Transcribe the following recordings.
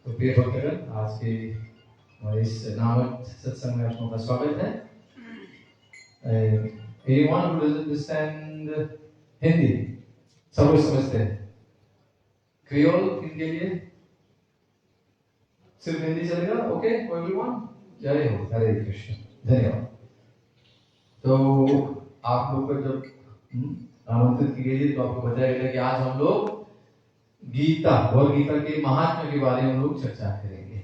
तो प्रिय भक्तगण, आज के हमारे इस नामक सत्संग में आप सबका स्वागत है। Anyone who doesn't understand Hindi, सब लोग समझते हैं। क्रियोल इनके लिए सिर्फ हिंदी चलेगा? ओके एवरीवन, जय हो, हरे कृष्ण, धन्यवाद। तो आप लोग को जब आमंत्रित की गई तो आपको बताया गया कि आज हम लोग गीता, भगवद गीता के महात्म्य के बारे में हम लोग चर्चा करेंगे।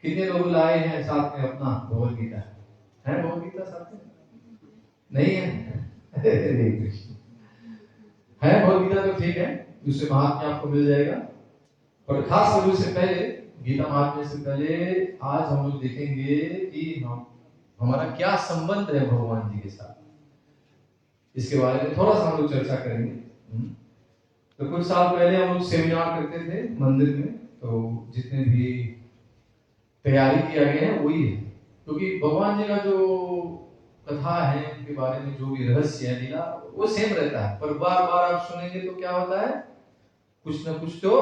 कितने लोग लाए हैं साथ में अपना भगवद गीता? है भगवद गीता साथ में? नहीं है? हरे कृष्ण। है भगवद गीता तो ठीक है, उससे महात्म्य आपको मिल जाएगा। पर खास रूप से पहले, गीता महात्म्य से पहले आज हम लोग देखेंगे कि हमारा क्या संबंध है भगवान जी के साथ। इसके बारे में थोड़ा सा हम लोग चर्चा करेंगे। तो कुछ साल पहले हम लोग सेमिनार करते थे मंदिर में, तो जितने भी तैयारी किया गया है वही है, क्योंकि भगवान जी का जो कथा है उनके बारे में जो भी रहस्य है लीला वो सेम रहता है, पर बार बार आप सुनेंगे तो क्या होता है, कुछ ना कुछ तो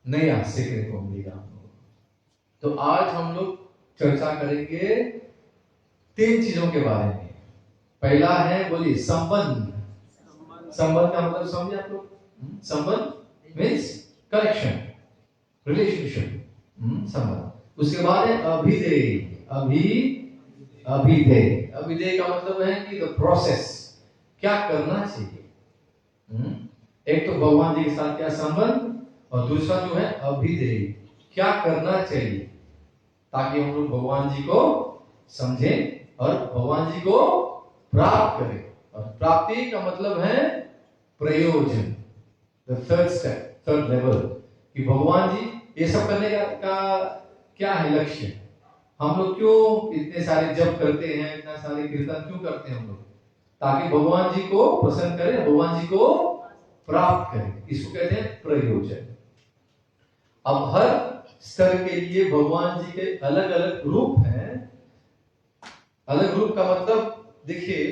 नया सीखने को मिलेगा। तो आज हम लोग चर्चा करेंगे 3 चीजों के बारे में। पहला है, बोलिए, संबंध। संबंध का मतलब समझे आप लोग? संबंध मीन्स कनेक्शन, रिलेशनशिप, संबंध। उसके बाद है अभिधेय। अभिधेय का मतलब है कि द प्रोसेस, क्या करना चाहिए। एक तो भगवान जी के साथ क्या संबंध, और दूसरा जो है अभिधेय, क्या करना चाहिए ताकि हम लोग भगवान जी को समझें और भगवान जी को प्राप्त करें। और प्राप्ति का मतलब है प्रयोजन, the third step, third level, कि भगवान जी ये सब करने का क्या है लक्ष्य। हम लोग क्यों इतने सारे जप करते हैं, इतना सारे कीर्तन क्यों करते हैं हम लोग? ताकि भगवान जी को प्रसन्न करें, भगवान जी को प्राप्त करें। इसको कहते हैं प्रयोजन। अब हर स्तर के लिए भगवान जी के अलग अलग रूप हैं। अलग रूप का मतलब देखिए,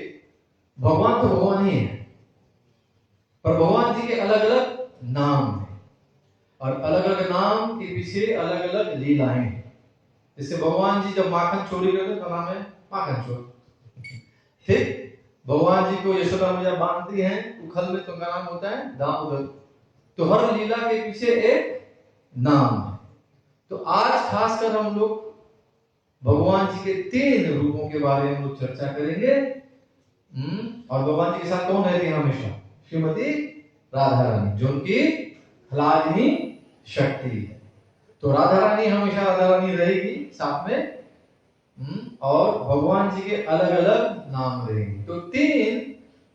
भगवान तो भगवान ही है, पर भगवान जी के अलग अलग नाम हैं, और अलग अलग नाम के पीछे अलग अलग लीलाएं हैं। जैसे भगवान जी जब माखन चोरी करते तो नाम है माखन चोर, ठीक। भगवान जी को यशोदा मैया बांधती हैं उखल में, तो उनका नाम होता है दामोदर। तो हर लीला के पीछे एक नाम है। तो आज खासकर हम लोग भगवान जी के 3 रूपों के बारे में हम लोग चर्चा करेंगे। और भगवान जी के साथ कौन रहती है हमेशा? श्रीमती राधा रानी, जो उनकी लाडली शक्ति है। तो राधा रानी हमेशा राधा रानी रहेगी साथ में, और भगवान जी के अलग अलग नाम रहेंगे। तो 3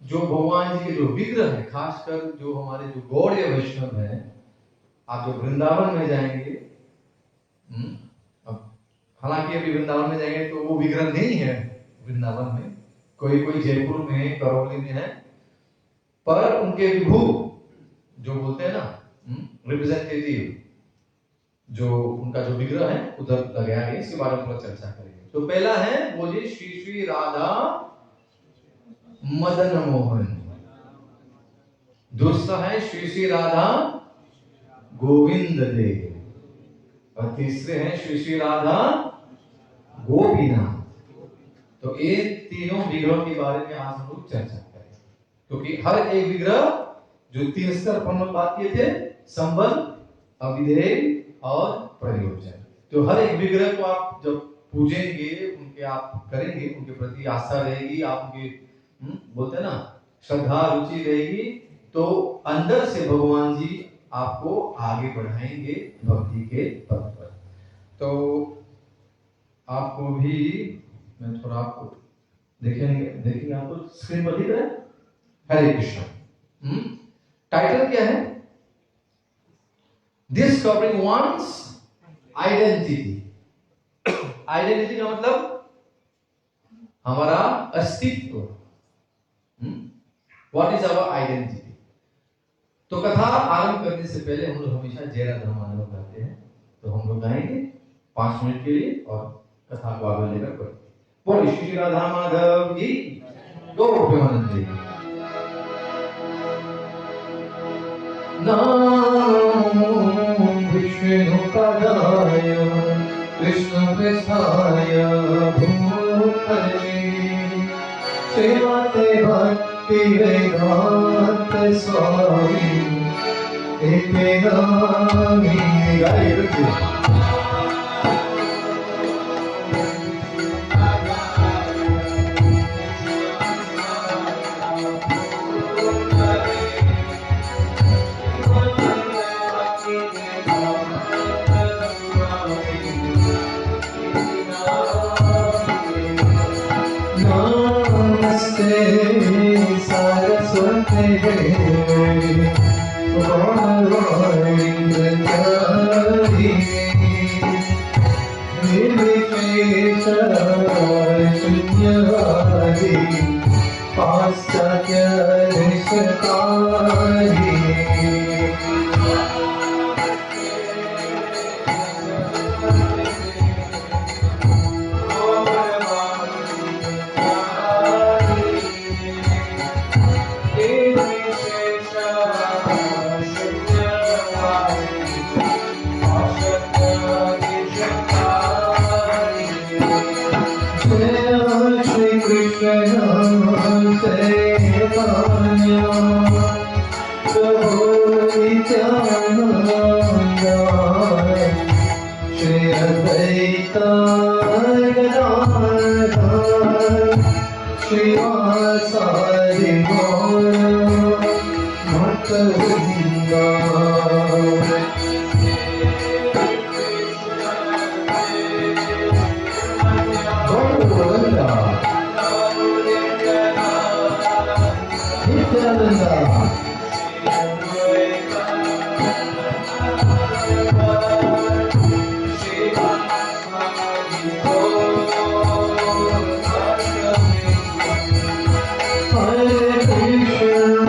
जो भगवान जी के जो विग्रह है, खासकर जो हमारे जो गौड़ीय वैष्णव है, आप जो वृंदावन में जाएंगे, अब हालांकि अभी वृंदावन में जाएंगे तो वो विग्रह नहीं है वृंदावन में, कोई जयपुर में, करौली में है, पर उनके विभू जो बोलते हैं ना, रिप्रेजेंटेटिव, जो उनका जो विग्रह है उधर लगाया गया। इसके बारे में थोड़ा चर्चा करेंगे। तो पहला है, बोलिए, श्री श्री राधा मदन मोहन। दूसरा है श्री श्री राधा गोविंद देव, और तीसरे हैं श्री श्री राधा गोपीनाथ। तो इन तीनों विग्रहों के बारे में आज हम लोग चर्चा करेंगे, क्योंकि हर एक विग्रह जो 3 स्तर पर हम बात किए थे, संबंध, अभिधेय और प्रयोजन। तो हर एक विग्रह को आप जब पूजेंगे, उनके आप करेंगे, उनके प्रति आस्था रहेगी, आप उनके बोलते हैं ना श्रद्धा रुचि रहेगी, तो अंदर से भगवान जी आपको आगे बढ़ाएंगे भक्ति के पथ पर। तो आपको भी मैं थोड़ा आपको देखेंगे आपको स्क्रीन पर दिख रहा है, हरे कृष्ण। टाइटल क्या है? Discovering ones identity. आइडेंटिटी का मतलब हमारा अस्तित्व। What is our identity? तो कथा आरंभ करने से पहले हम लोग हमेशा जय राधा माधव गाते हैं, तो हम लोग गाएंगे 5 मिनट के लिए और कथा को आगे लेकर बढ़ेंगे। बोलिए श्री राधा माधव की, गौर प्रेमानंद जी। नाम विष्णु कृष्ण कृष्णाय भूतले श्रीमते भक्ति वेदांत स्वामी इति नामी गाइए रुचिए सरस्वती देवी गौरवाणी प्रचारिणी निर्विशेष शून्यवादी पाश्चात्य निष्कारिणी Hare Krishna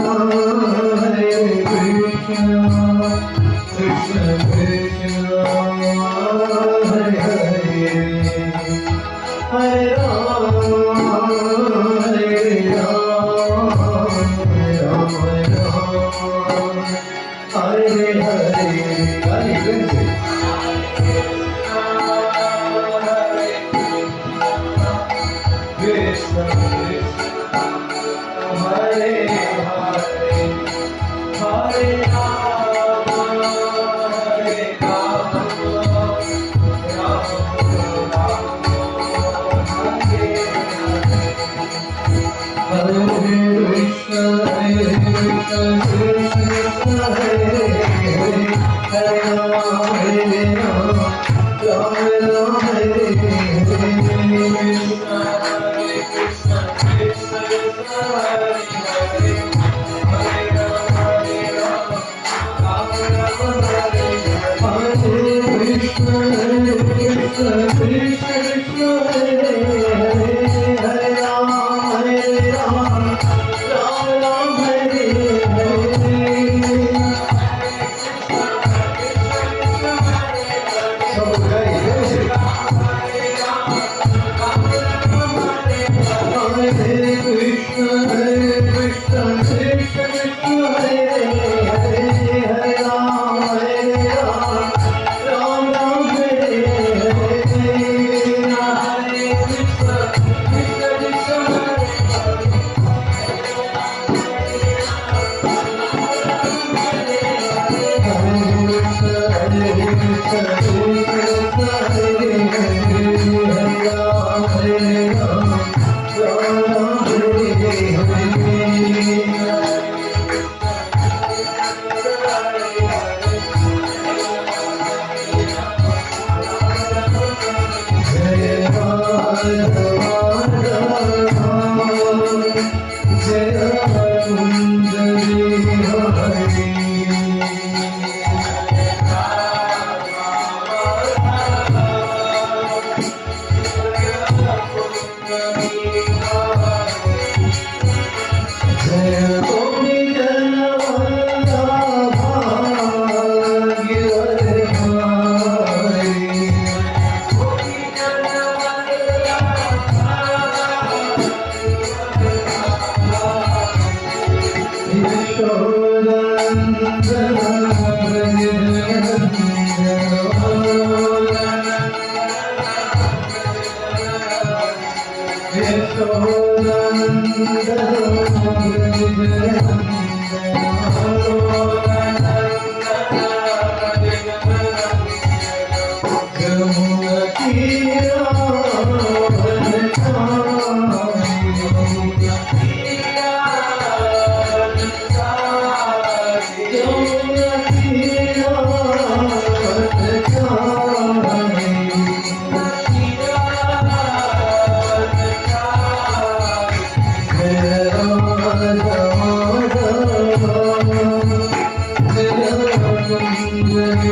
और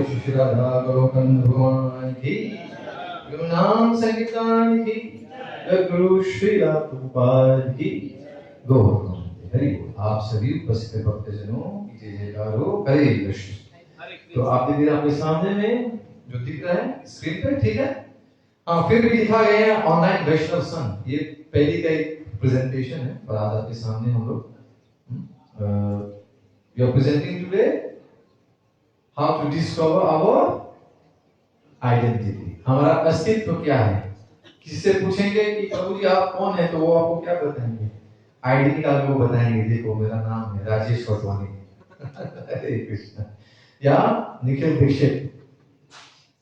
श्री राधा गोलोकन भगवान की गुरु नाम संकीर्तन की गुरु श्री प्रभुपाद की गौर हरि बोल। आप सभी उपस्थित भक्तजनों की जय जयकार हो। हरे कृष्ण। तो आप देखिए आपके सामने में जो दिख रहा है स्क्रीन पे, ठीक है। हाँ, फिर भी दिखा गया है ऑनलाइन वैष्णव संघ। ये पहली का एक प्रेजेंटेशन है और आज आपके सामने हम लोग we are presenting today how to discover our identity. हमारा अस्तित्व क्या है। किसी से पूछेंगे कि प्रभु जी आप कौन है, तो वो आपको क्या बताएंगे? आईडी निकाल के वो बताएंगे, देखो मेरा नाम है राजेश वटवानी। हरे कृष्ण। या निखिल दीक्षित।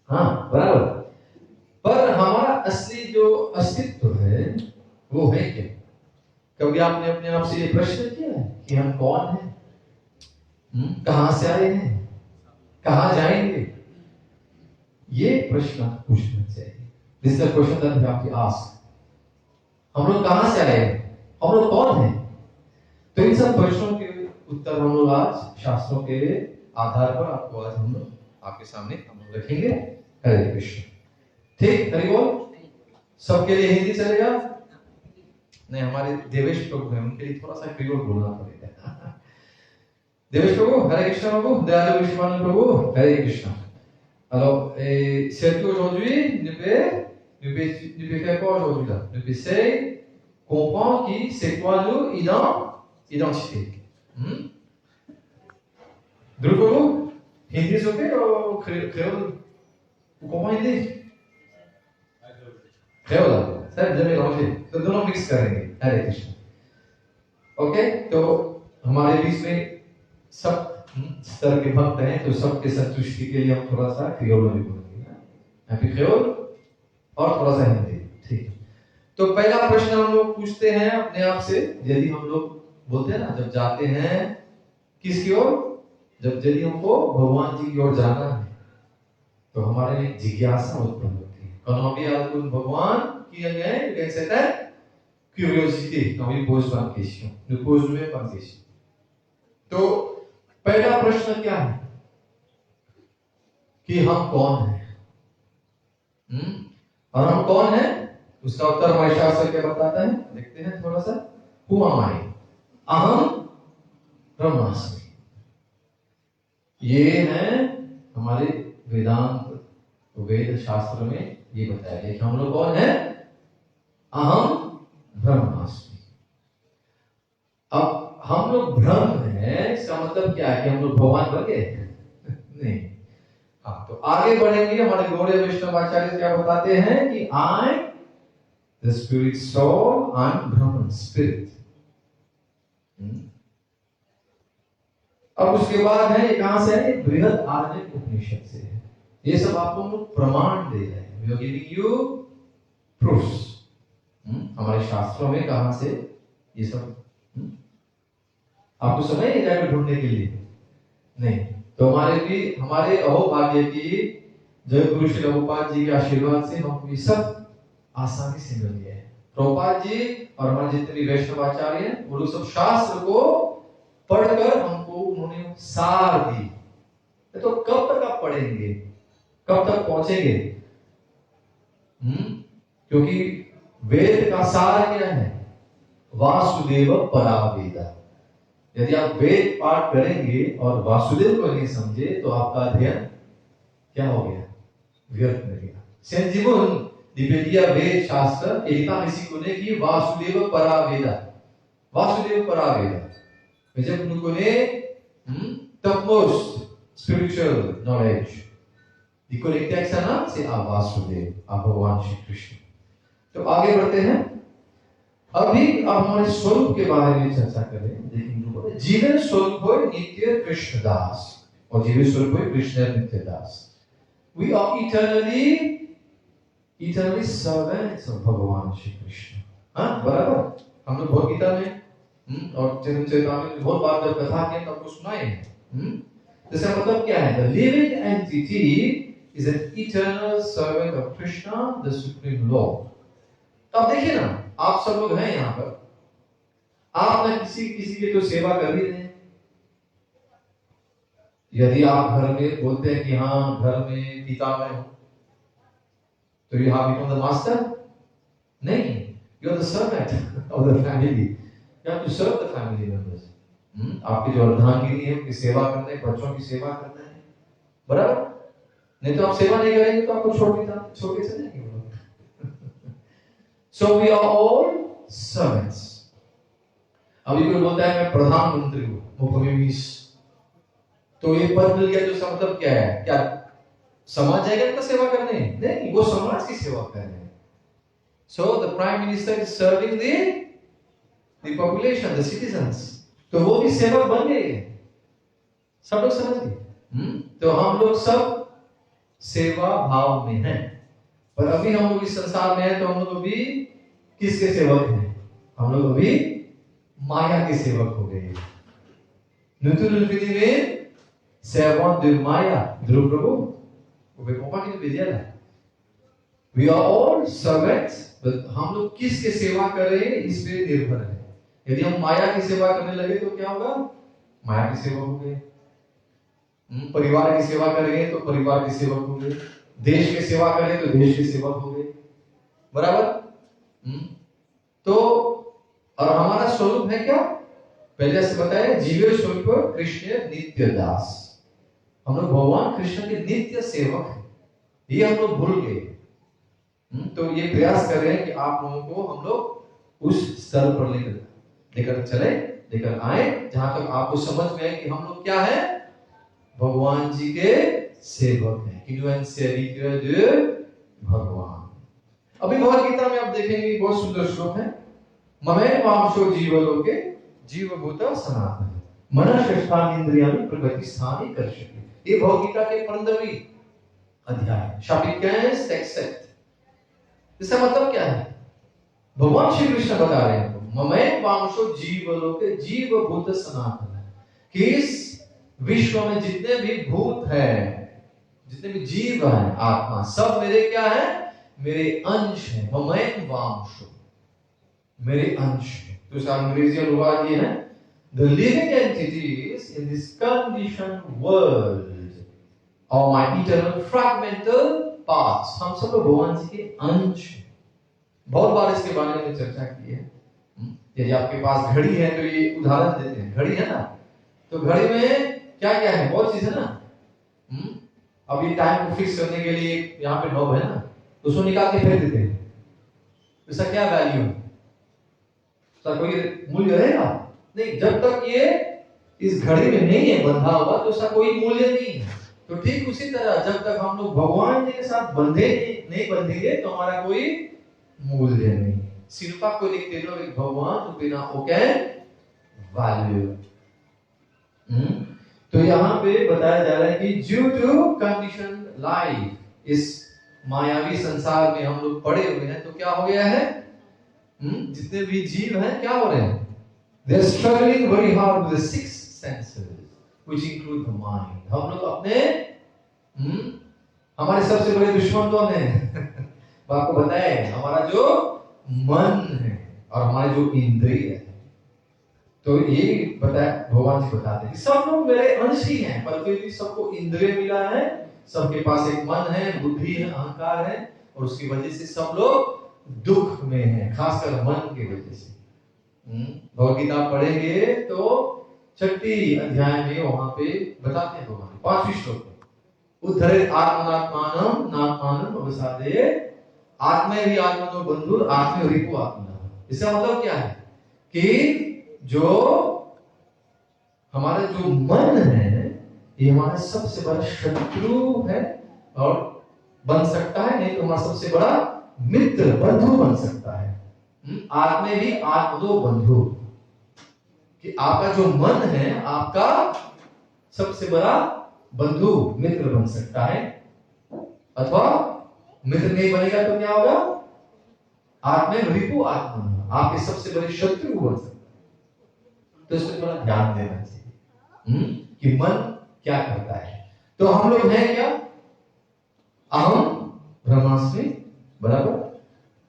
हाँ, बराबर। पर हमारा असली जो अस्तित्व है वो है क्या? कभी आपने अपने आप से ये प्रश्न किया है कि हम कौन हैं? कहां से आए हैं, कहां जाएंगे? ये प्रश्न पूछना चाहिए। This is the question that we have to ask. हम लोग कहां से आए हैं, हम लोग कौन हैं? तो इन सब प्रश्नों के उत्तर हम लोग आज शास्त्रों के आधार पर आपको आज हम लोग आपके सामने हम लोग रखेंगे। हरे कृष्ण। ठीक, हरि बोल। सबके लिए हिंदी चलेगा? नहीं, हमारे देवेश प्रभु हैं, उनके लिए थोड़ा सा क्रियोल बोलना पड़ेगा। देवेश प्रभु, हरे कृष्ण प्रभु, दयालु विश्वान प्रभु, हरे Krishna. Alors, c'est qu'aujourd'hui, nous peut faire quoi aujourd'hui là? Nous peut essayer comprendre qui c'est quoi nous identité. Dhruv Prabhu, Hindi is okay or créole? Vous comprenez Hindi? créole, ça bien mélangé. तो दोनों mix करेंगे। हरे Krishna. Okay, तो हमारे बीच में सब स्तर के भक्त हैं, तो सबके संतुष्टि के लिए हम थोड़ा सा क्रियोल में बोलेंगे। हैप्पी क्रियोल और थोड़ा सा हिंदी। ठीक। तो पहला प्रश्न हम लोग पूछते हैं अपने आप से। यदि हम लोग बोलते हैं ना, जब जाते हैं किसकी ओर, जब यदि हमको भगवान जी की ओर जाना है तो हमारे में जिज्ञासा उत्पन्न होती है। Quand on vient à भगवान qui est une certaine curiosité, quand il pose une question, nous pose même pas une question। तो पहला प्रश्न क्या है कि हम कौन हैं? और हम कौन हैं उसका उत्तर हमारे शास्त्र क्या बताता है, देखते हैं थोड़ा सा। Who am I? अहम ब्रह्मास्मि। ये है हमारे वेदांत वेद शास्त्र में ये बताया गया कि हम लोग कौन है। अहम ब्रह्मास्मि। अब हम लोग ब्रह्म है, इसका मतलब क्या है कि हम लोग भगवान बन गए? नहीं। हाँ, तो आगे बढ़ेंगे। हमारे गौड़ीय वैष्णव आचार्य क्या बताते हैं कि I the spirit soul and Brahman spirit. अब उसके बाद है कहां से है? बृहद आरण्यक उपनिषद से है। ये सब आपको हम लोग प्रमाण दे रहे हैं। We are giving you proofs. हमारे शास्त्रों में कहां से ये सब आपको समय है जाकर ढूंढने के लिए? नहीं। तो हमारे अहोभाग्य की जय गुरु श्री प्रभुपाद जी के आशीर्वाद से हमको ये सब आसानी से मिल गया है। प्रभुपाद जी और हमारे जितने भी वैष्णव आचार्य हैं वो लोग सब शास्त्र को पढ़कर हमको उन्होंने सार दी। तो कब तक आप पढ़ेंगे, कब तक पहुंचेंगे? क्योंकि वेद का सार क्या है? वासुदेव परावेदा। यदि आप वेद पाठ करेंगे और वासुदेव को नहीं समझे तो आपका अध्ययन क्या हो गया? व्यर्थ में गया। सेंट जीवन दिव्य वेद शास्त्र एकता इसी को ने की वासुदेव परावेदा, वासुदेव परावेदा। जब उन्होंने topmost spiritual knowledge, the correct naam से आप वासुदेव, आप भगवान श्री कृष्ण। तो आगे बढ़ते हैं। अभी अब हमारे स्वरूप के बारे में चर्चा करें। देखिए, जीवन स्वरूप हो नित्य कृष्णदास और जीवन स्वरूप हो कृष्ण नित्य दास। We are eternally servants of भगवान श्री कृष्ण। हाँ, बराबर। हम लोग भगवद गीता में और चरितामृत में बहुत बार जब कथा की तो आपको सुनाए हैं। इसका मतलब क्या है? The living entity is an eternal servant of Krishna, the supreme Lord। अब देखिए ना, आप सब लोग हैं यहाँ पर, आप ना किसी की तो सेवा कर ही रहे हैं। यदि आप घर में बोलते हैं कि हाँ घर में पिता मैं हूं, तो you have become the master? नहीं, you are the servant of the family. You have to serve the family members. आपकी जो अर्धांगिनी है उनकी सेवा करना है, बच्चों की सेवा करना है, बराबर? नहीं तो आप सेवा नहीं करेंगे तो आपको छोड़ के चलेंगे। So we are all servants. अभी कोई बोलता है मैं प्रधानमंत्री हूँ, मुख्यमंत्री, तो ये पद मिल गया तो इसका मतलब क्या है? क्या समाज जाएगा इनका सेवा करने? नहीं, वो समाज की सेवा कर रहे हैं। So the prime minister is serving the population, the citizens. तो वो भी सेवक बन गए, सब लोग समझ गए। तो हम लोग सब सेवा भाव में हैं, पर अभी हम लोग इस संसार में हैं तो हम लोग अभी किसके सेवक हैं? हम लोग अभी माया के सेवक हो गए। में servant de Maya, ध्रुव प्रभु, वो बेकोपा की भेजा है। We are all servants, but हम लोग किसके सेवा कर रहे हैं इस पे निर्भर है। यदि हम माया की सेवा करने लगे तो क्या होगा? माया की सेवा हो गए। परिवार की सेवा करेंगे तो परिवार की सेवा हो गए। देश की सेवा करें तो देश की सेवा हो गए, बराबर? तो और हमारा स्वरूप है क्या? पहले से बताया, जीव स्वरूप कृष्ण नित्य दास। हम लोग भगवान कृष्ण के नित्य सेवक हैं, ये हम लोग भूल गए। तो ये प्रयास कर रहे हैं कि आप लोगों को हम लोग उस स्तर पर लेकर चले, लेकर आए जहां तक आपको समझ में आए कि हम लोग क्या है? भगवान जी के सेवक हैं, भगवान। अभी भगवद गीता में आप देखेंगे बहुत सुंदर श्लोक है। ममे वांशो जीवलोके जीवभूत सनातन मनश्रेष्ठानींद्रियाणि प्रगति स्थानि कर्षति। ये भगवद गीता के 15वीं अध्याय शापित टेक्स्ट। इसका मतलब क्या है? भगवान श्री कृष्ण बता रहे हैं ममे वांशो जीवलोके जीवभूत सनातन, कि इस विश्व में जितने भी भूत हैं, जितने भी जीव हैं, आत्मा, सब मेरे क्या है? मेरे अंश हैं। ममे वांशो, मेरे अंश हैं। तो इसका अंग्रेजी अनुवाद ये है, the living entities in this conditioned world are my eternal fragmental parts। हम सब लोग भगवान जी के अंश हैं। बहुत बार इसके बारे में चर्चा की है। यदि आपके पास घड़ी है तो ये उदाहरण देते हैं, घड़ी है ना, तो घड़ी में क्या क्या है? बहुत चीज है ना। अब ये टाइम को फिक्स करने के लिए यहाँ पे नॉब है ना, तो उसको निकाल के फेंक देते हैं। इसका क्या वैल्यू है? इसका कोई मूल्य रहेगा नहीं। जब तक ये इस घड़ी में नहीं है बंधा हुआ तो उसका कोई मूल्य नहीं है। तो ठीक उसी तरह जब तक हम लोग भगवान जी के साथ नहीं बंधेंगे तो हमारा कोई मूल्य नहीं। सिर्फ को लिखते लो भगवान बिना ओके वैल्यू। तो यहाँ पे बताया जा रहा है कि ड्यू टू कंडीशन लाइफ, इस मायावी संसार में हम लोग पड़े हुए हैं, तो क्या हो गया है? जितने भी जीव हैं क्या हो रहे हैं? They are struggling very hard with the six senses, which include the mind। हम लोग अपने हमारे सबसे बड़े दुश्मन कौन है? आपको बताया, हमारा जो मन है और हमारे जो इंद्रिय है। तो ये बताया, भगवान जी बताते हैं कि सब लोग मेरे अंश ही हैं, पर फिर भी सबको इंद्रिय मिला है, सबके पास एक मन है, बुद्धि है, अहंकार है, और उसकी वजह से सब लोग दुख में हैं, खासकर मन की वजह से। भगवद गीता पढ़ेंगे तो 6 अध्याय में वहां पे बताते हैं भगवान 5वें श्लोक में, उद्धरे आत्मनात्मानम नात्मानम अवसादे आत्मे भी आत्मनो बंधुर आत्मे रिपु आत्मना। इसका मतलब क्या है कि जो हमारा जो मन है ये हमारा सबसे बड़ा शत्रु है और बन सकता है, नहीं तो हमारा सबसे बड़ा मित्र बंधु बन सकता है। आत्मे भी आत्मनो बंधु, कि आपका जो मन है आपका सबसे बड़ा बंधु मित्र बन सकता है, अथवा मित्र नहीं बनेगा तो क्या होगा, आत्मे रिपु आत्मा, आपके सबसे बड़े शत्रु बन सकता है। तो इसमें थोड़ा ध्यान देना चाहिए कि मन क्या करता है। तो हम लोग हैं क्या, अहम ब्रह्मास्मि, बराबर।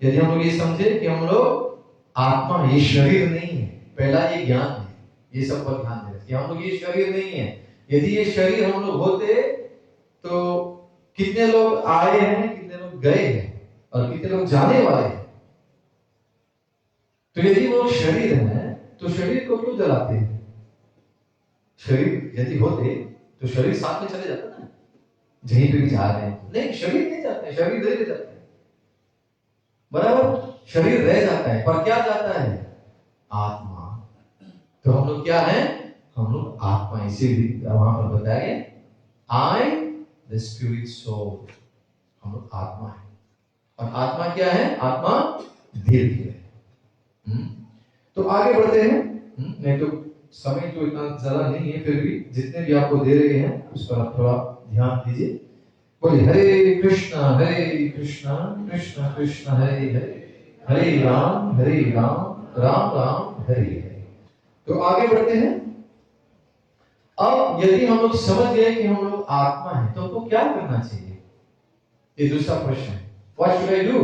यदि हम लोग ये समझे कि हम लोग आत्मा, ये शरीर नहीं है, पहला ये ज्ञान है, ये सब पर ध्यान देना कि हम लोग ये शरीर नहीं है। यदि ये शरीर हम लोग होते तो कितने लोग आए हैं, कितने लोग गए हैं, और कितने लोग जाने वाले हैं। तो यदि वो शरीर है तो शरीर को क्यों जलाते हैं? शरीर यदि होते तो शरीर साथ में चले जाता ना, जहीं पे भी जा रहे हैं। नहीं, शरीर नहीं जाते, शरीर रह जाता है, बराबर। शरीर रह जाता है, पर क्या जाता है, आत्मा। तो हम लोग क्या है, हम लोग आत्मा, इसीलिए वहां पर बताया गया आई द स्पिरिट सोल, हम लोग आत्मा है। और आत्मा क्या है, आत्मा दीर्घ है। तो आगे बढ़ते हैं, नहीं तो समय तो इतना ज्यादा नहीं है, फिर भी जितने भी आपको दे रहे हैं उस पर आप थोड़ा ध्यान दीजिए। बोलिए हरे कृष्णा कृष्ण कृष्ण हरे हरे, हरे राम राम राम हरे हरे। तो आगे बढ़ते हैं। अब यदि हम लोग समझ गए कि हम लोग आत्मा है तो हमको क्या करना चाहिए, ये दूसरा प्रश्न है। व्हाट शुड आई डू,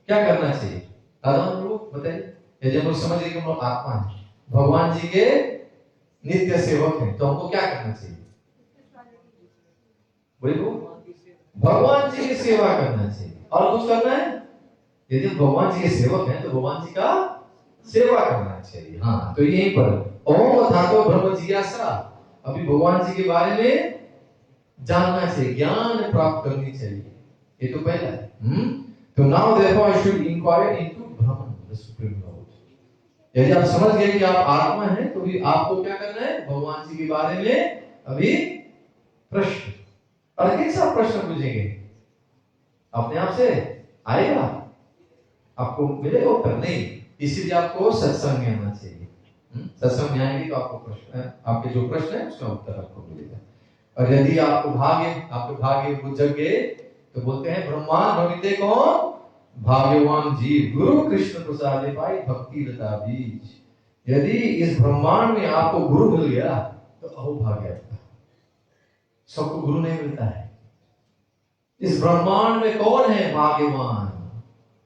क्या करना चाहिए दादा, हम लोग बताइए। यदि हम लोग समझ गए कि हम लोग आत्मा है, भगवान जी के नित्य सेवक हैं, तो हमको क्या करना चाहिए, बोलो, भगवान जी की सेवा करना चाहिए। और कुछ करना है? यदि भगवान जी के सेवक हैं तो भगवान जी का सेवा करना चाहिए। हाँ, तो यहीं पर ओम था तो ब्रह्म जिज्ञासा, अभी भगवान जी के बारे में जानना चाहिए, ज्ञान प्राप्त करनी चाहिए, ये तो पहला है। तो now therefore I should inquire into Brahman the supreme lord. यदि आप समझ गए कि आप आत्मा हैं तो भी आपको क्या करना है, भगवान जी के बारे में अभी प्रश्न, और कैसा प्रश्न पूछेंगे, अपने आप से आएगा, आपको मिलेगा उत्तर नहीं, इसीलिए आपको सत्संग में आना चाहिए। सत्संग में आएंगे तो आपको प्रश्न, आपके जो प्रश्न है उसका उत्तर आपको मिलेगा। और यदि आपको भाग्य वो जग गए तो बोलते हैं ब्रह्मांड भविते कौन, भाग्यवान जीव, गुरु कृष्ण प्रसादे पाई भक्ति लता बीज। यदि इस ब्रह्मांड में आपको गुरु मिल गया तो अहोभाग्य आपका। सबको गुरु नहीं मिलता है। इस ब्रह्मांड में कौन है भाग्यवान,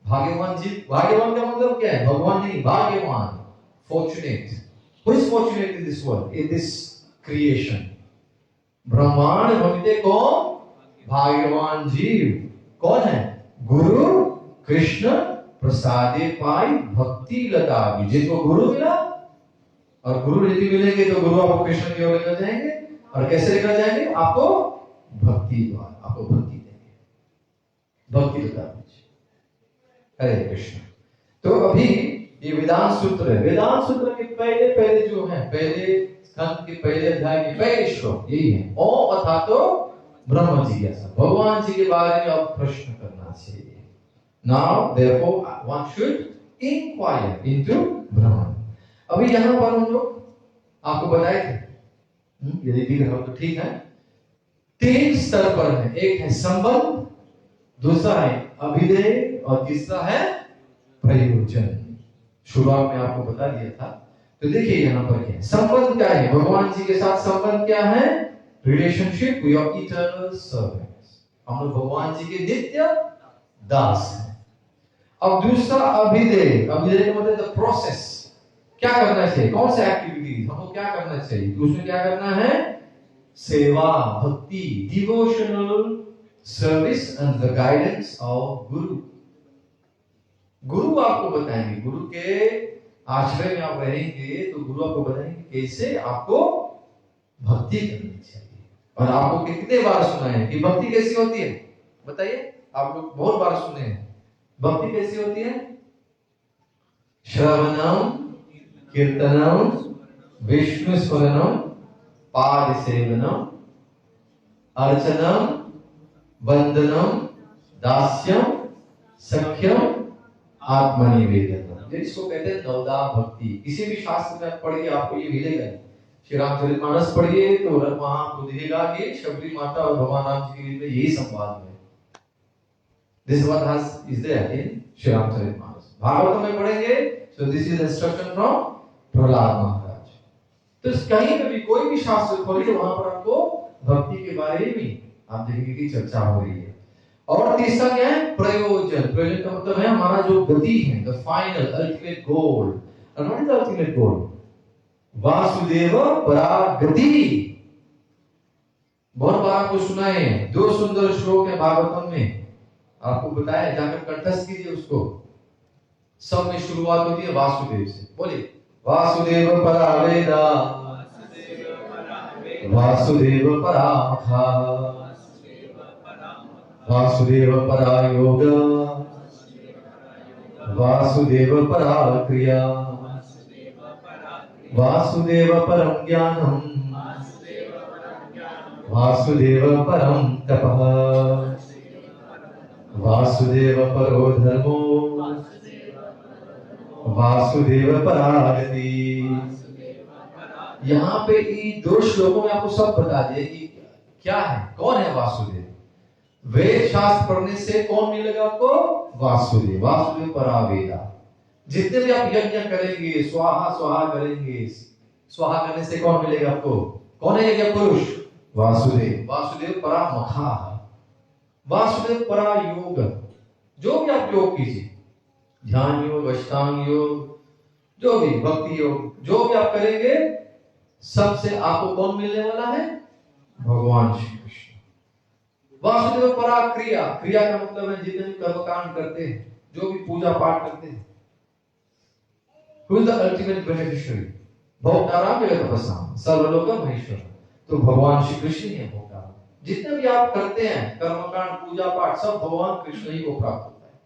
भाग्यवान जीव। भाग्यवान का मतलब क्या है, भगवान नहीं, भाग्यवान, fortunate. Who is fortunate in this world, in this creation? ब्रह्मांड भविते कौन, भाग्यवान जीव। कौन है, गुरु कृष्ण प्रसादे पाई भक्ति लता भी। जिनको गुरु मिला, और गुरु यदि मिलेंगे तो गुरु आपको कृष्ण की ओर लेकर जाएंगे, और कैसे लेकर जाएंगे, आपको भक्ति द्वारा, आपको भक्ति देंगे, भक्ति लता भी। हरे कृष्ण। तो अभी ये वेदांत सूत्र है, वेदांत सूत्र के पहले जो है, पहले स्कंद के पहले अध्याय के पहले श्लोक यही है, ओम अथा तो ब्रह्म जिज्ञासा, भगवान जी के बारे में अब प्रश्न करना चाहिए। Now therefore one should inquire into Brahma. अभी यहां पर हम लोग आपको बताए थे, यदि दिख रहा हो तो ठीक है, 3 स्तर पर है, एक है संबंध, दूसरा है अभिधेय, और तीसरा है प्रयोजन। शुरुआत में आपको बता दिया था। तो देखिए यहां पर क्या है, संबंध क्या है, भगवान जी के साथ संबंध क्या है, relationship, we are eternal servants, हम लोग भगवान जी के नित्य दास हैं। अब दूसरा अभिधेय, अभिधेय का मतलब द प्रोसेस, क्या करना चाहिए, कौन सा एक्टिविटीज हमको क्या करना चाहिए, तो उसमें क्या करना है, सेवा, भक्ति, devotional service and the guidance of गुरु। गुरु आपको बताएंगे, गुरु के आश्रय में आप रहेंगे तो गुरु आपको बताएंगे कैसे आपको भक्ति करनी चाहिए। और आपको कितने बार सुना है कि भक्ति कैसी होती है, बताइए, आप लोग बहुत बार सुने हैं। भक्ति कैसी होती है, श्रवणम कीर्तनम विष्णु स्मरणम पाद सेवनम अर्चनम वंदनम दास्यम सख्यम आत्मनिवेदनम। जिसको कहते हैं नवदा भक्ति। किसी भी शास्त्र में पढ़िए आपको ये मिलेगा। श्री रामचरितमानस पढ़िए तो वहां आपको दिखेगा कि शबरी माता और भगवान राम जी के बीच में यही संवाद है। This is what is there in Shri Ramcharitmanas. Bhagavat में पढ़ेंगे so this is instruction from Prahlad महाराज। तो कहीं पे भी कोई भी शास्त्र खोलिए वहां पर आपको भक्ति के बारे में आप देखेंगे कि चर्चा हो रही है। और तीसरा क्या है, प्रयोजन। प्रयोजन का मतलब है हमारा जो गति है, the final ultimate goal। And what is the ultimate goal? Vasudev परागति। बहुत बार आपको सुना है, दो सुंदर श्लोक है भागवतम में, आपको बताया, जाकर कंठस्थ कीजिए उसको। सब में शुरुआत होती है वासुदेव से, बोलिए वासुदेव परा वेदा वासुदेव परा मखा वासुदेव परा योग वासुदेव परा क्रिया वासुदेव परम ज्ञानम वासुदेव परम तपः वासुदेव परो धर्मो वासुदेव परागति। यहाँ पे ये दो श्लोकों में आपको सब बता दिया कि क्या है, कौन है वासुदेव। वेद शास्त्र पढ़ने से कौन मिलेगा आपको, वासुदेव। वासुदेव परावेदा। जितने भी आप यज्ञ करेंगे, स्वाहा स्वाहा करेंगे, स्वाहा करने से कौन मिलेगा आपको, कौन है यज्ञ पुरुष, वासुदेव। वासुदेव परामखा, वासुदेव परा योग। जो भी आप योग कीजिए, ध्यान योग, अष्टांग योग, जो भी भक्ति योग, जो भी आप करेंगे, सबसे आपको कौन मिलने वाला है, भगवान श्री कृष्ण। वासुदेव परा क्रिया। क्रिया का मतलब है जितने भी कर्मकांड करते हैं, जो भी पूजा पाठ करते हैं। Who is the ultimate beneficiary? भोक्ताराम जगत तपस्या सर्वलोक महेश्वर। तो भगवान श्री कृष्ण ही है भोक्ता। जितने भी आप करते हैं कर्मकांड, पूजा पाठ, सब भगवान कृष्ण ही को प्राप्त होता है।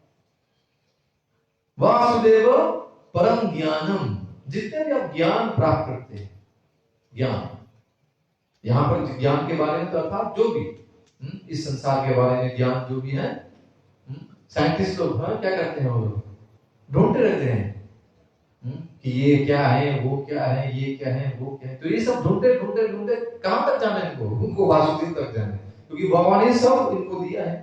वासुदेव परम ज्ञानम। जितने भी आप ज्ञान प्राप्त करते हैं, ज्ञान, यहां पर ज्ञान के बारे में तो अर्थात जो भी इस संसार के बारे में ज्ञान जो भी है, साइंटिस्ट लोग क्या करते हैं, वो लोग ढूंढते रहते हैं कि ये क्या है, वो क्या है, ये क्या है, वो क्या है। तो ये सब ढूंढते ढूंढते ढूंढते कहां तक जाना है उनको वासुदेव तक जाना है, क्योंकि भगवान ने सब इनको दिया है।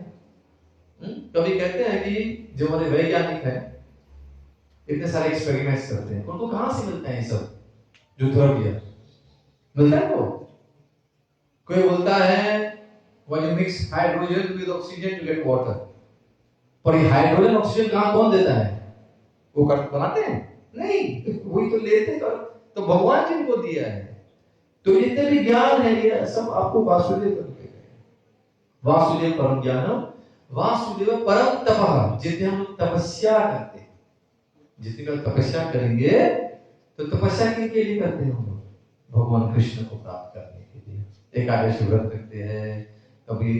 कभी कहते हैं कि जो हमारे वैज्ञानिक है इतने सारे एक्सपेरिमेंट्स करते हैं, उनको कहां से मिलते हैं ये सब, जो थर्ड ईयर मिलता है वो। कोई बोलता है when you mix hydrogen with oxygen you get water, पर ये हाइड्रोजन ऑक्सीजन कहां कौन देता है, वो बनाते हैं नहीं, वही तो लेते हैं। तो भगवान जी को दिया है। तो जितने भी ज्ञान है ये सब आपको वासुदेव करके गए। वासुदेव परम ज्ञानम वासुदेव परम तपः। जितने हम तपस्या करते हैं, जितनी बार तपस्या करेंगे तो तपस्या के लिए करते हैं हम लोग, भगवान कृष्ण को प्राप्त करने के लिए। एकादशी व्रत करते हैं, कभी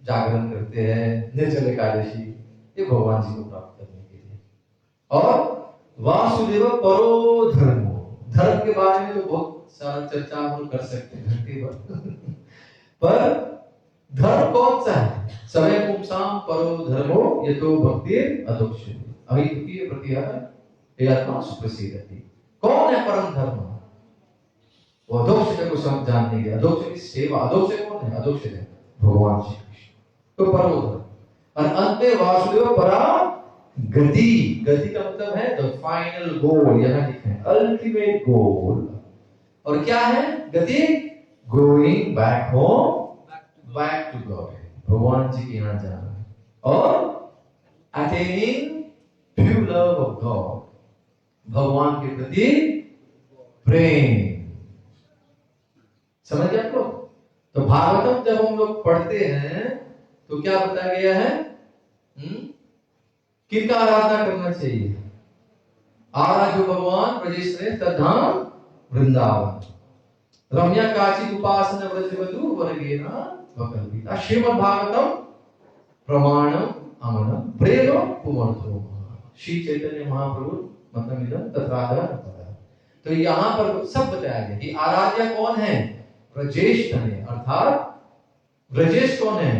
जागरण करते हैं, निर्जल एकादशी, ये भगवान जी को प्राप्त करने के लिए। और वासुदेव परो धर्मो। धर्म के बारे में तो बहुत सारा चर्चा हम कर सकते हैं घंटे भर पर धर्म कौन सा है, सवै पुंसाम परो धर्मो यतो भक्तिर् अधोक्षते अहितुकीय प्रतिहर एयात्मा सुप्रसिद्धति। कौन है परम धर्म, वो अधोक्षते को सब जानने के। अधोक्षते की सेवा, अधोक्षते कौन है, अधोक्षते भगवान श्री कृष्ण। तो परो धर्म। और अंत में वासुदेव परा गति। गति का मतलब है द फाइनल गोल, यहां लिखा है अल्टीमेट गोल। और क्या है गति, going back home, back to God, भगवान जी के यहां जाना है। और attaining pure love of God, भगवान के प्रति प्रेम। समझ गए आप लोग? तो भागवतम जब हम लोग पढ़ते हैं तो क्या बताया गया है? किनका आराधना करना चाहिए? आराध्य भगवान ब्रजेश में तद्धाम वृंदावन, रम्या काचित उपासना व्रजवधु वर्गेना वकल्पिता। श्रीमद् भागवतम प्रमाणम अमनम प्रेम पुमर्थो। श्री चैतन्य महाप्रभु मतलब इधर तत्राधरा। तो यहाँ पर सब बताया गया कि आराध्य कौन है? ब्रजेश तनय, अर्थात ब्रजेश कौन है?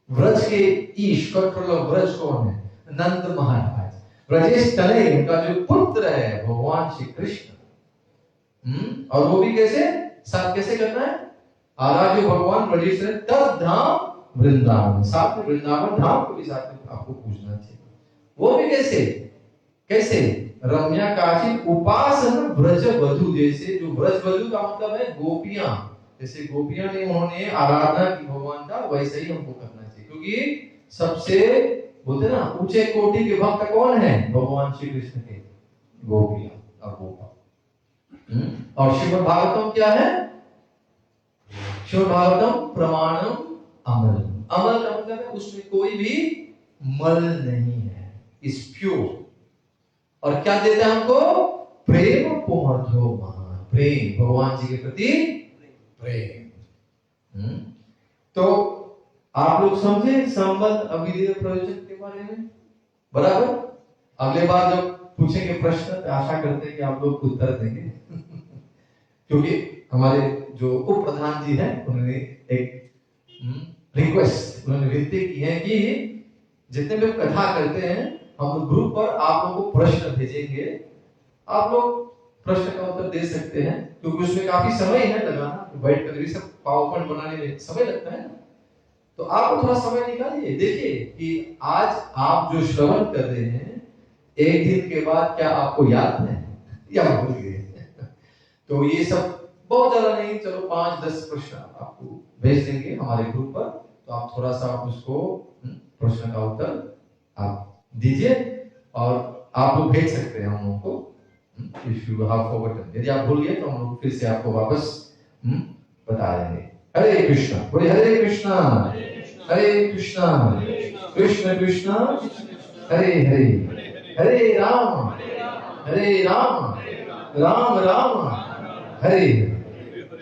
व्रज के ईश, कंट्रोल ऑफ व्रज कौन है? नंद महाराज। ब्रजेश तनय उनका जो पुत्र है भगवान श्री कृष्ण। और वो भी कैसे? साथ कैसे करना है? आराध्य भगवान ब्रजेश तद धाम वृंदावन, साथ में वृंदावन धाम को भी साथ में आपको पूछना चाहिए। वो भी कैसे? कैसे? रम्या काचित उपासना व्रज वधु, जैसे जो व्रज वधु का मतलब है गोपियां, जैसे गोपियां ने उन्होंने आराधना की भगवान का, वैसे ही हमको करना चाहिए। क्योंकि सबसे बोलते ना ऊंचे कोटि के भक्त कौन है? भगवान श्री कृष्ण के गोपियां और गोपा। और श्रीमद् भागवतम क्या है? श्रीमद् भागवतम प्रमाणम अमल। अमल का मतलब है उसमें कोई भी मल नहीं है, इज प्योर। और क्या देता है हमको? प्रेम पुमर्थो महान, प्रेम भगवान जी के प्रति प्रेम। तो आप लोग समझे संबंध अभिधेय प्रयोजन के बारे में बराबर? अगले बार जब पूछेंगे प्रश्न तो आशा करते हैं कि आप लोग उत्तर देंगे क्योंकि हमारे जो उप प्रधान जी हैं उन्होंने एक रिक्वेस्ट, उन्होंने विनती की है कि जितने भी कथा करते हैं हम ग्रुप पर आप लोगों को प्रश्न भेजेंगे, आप लोग प्रश्न का उत्तर दे सकते हैं क्योंकि उसमें काफी समय है लगाना, बैठ कर सब पावर पॉइंट बनाने में समय लगता है ना। तो आप थोड़ा समय निकालिए, देखिए कि आज आप जो श्रवण कर रहे हैं एक दिन के बाद क्या आपको याद है या भूल गए? तो ये सब बहुत ज्यादा नहीं, चलो 5-10 प्रश्न आपको भेज देंगे हमारे ग्रुप पर, तो आप थोड़ा सा उसको प्रश्न का उत्तर आप दीजिए और आप लोग भेज सकते हैं हम लोगों को। इफ यू हैव फॉरगॉटन, यदि आप भूल गए तो हम लोग फिर से आपको वापस बता देंगे। हरे कृष्णा, बोले हरे कृष्णा हरे कृष्णा कृष्ण कृष्ण हरे हरे, हरे राम राम राम हरे।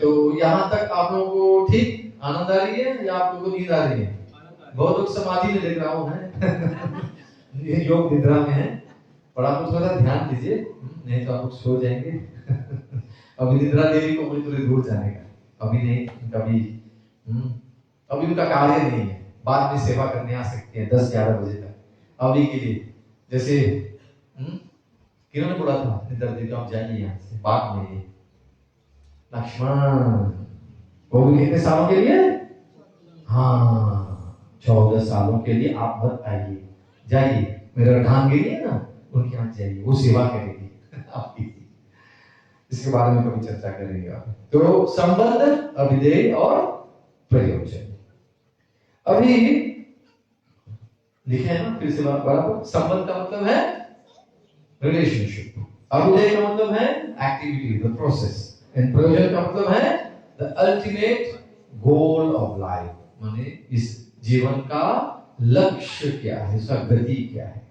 तो यहाँ तक आप लोगों को ठीक आनंद आ रही है या आप लोगों को नींद आ रही है? बहुत लोग समाधि में देख रहा हूँ है योग निद्रा में है, और आप लोग थोड़ा ध्यान दीजिए, नहीं तो आप लोग सो जाएंगे। अभी निद्रा देवी को थोड़ी दूर जाने का, अभी नहीं, कभी अभी उनका कार्य नहीं है, बाद में सेवा करने आ सकते हैं 10-11 बजे तक। अभी के लिए जैसे किरण बोला था निद्रा देवी आप जाइए यहाँ से, बाद में लक्ष्मण वो भी कितने सालों के लिए? हाँ 14 सालों के लिए आप मत आइए, जाइए मेरा अर्धांगिनी है ना उनके यहाँ जाइए, वो सेवा करेगी आपकी। इसके बारे में कभी चर्चा करेंगे आप। तो संबंध, अभिधेय और प्रयोजन। अभी लिखे हैं ना फिर से बराबर। संबंध का मतलब है रिलेशनशिप, अभिधेय का मतलब है एक्टिविटी, द प्रोसेस, एंड प्रयोजन का मतलब है the ultimate goal of life, माने इस जीवन का लक्ष्य क्या है, इसका गति क्या है।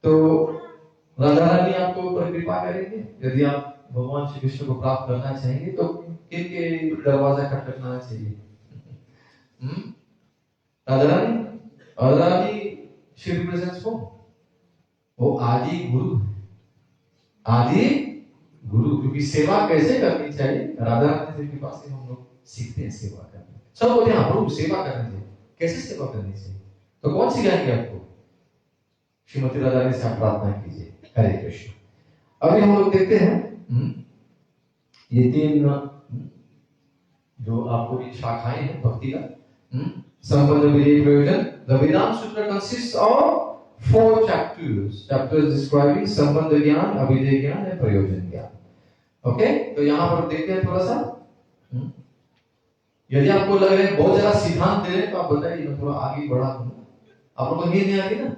तो राधा रानी आपको ऊपर कृपा करेंगे यदि आप भगवान श्री कृष्ण को प्राप्त करना चाहेंगे तो किनके दरवाजा खटखटाना चाहिए? राधा रानी शी रिप्रेजेंट्स वो आदि गुरु है, आदि गुरु। क्योंकि सेवा कैसे करनी चाहिए राधा रानी के पास से हम लोग सीखते हैं सेवा करना। सब बोलते हैं प्रभु सेवा करनी चाहिए, कैसे सेवा करनी चाहिए? तो कौन सिखाएंगे आपको? श्रीमती राधा रानी से आप प्रार्थना कीजिए। हरे कृष्ण। अभी हम लोग देखते हैं ये 3 जो आपको भी शाखाएं हैं भक्ति का, संबंध, विधेय, प्रयोजन। द वेदांत सूत्र कंसिस्ट ऑफ 4 chapters describing संबंध ज्ञान, अभिधेय ज्ञान और प्रयोजन ज्ञान। ओके, तो यहाँ पर देखते हैं थोड़ा सा। यदि आपको लग रहा है बहुत ज्यादा सिद्धांत दे रहे हैं तो आप बताइए, मैं थोड़ा आगे बढ़ा दूंगा। आप लोगों को नींद नहीं आएगी ना?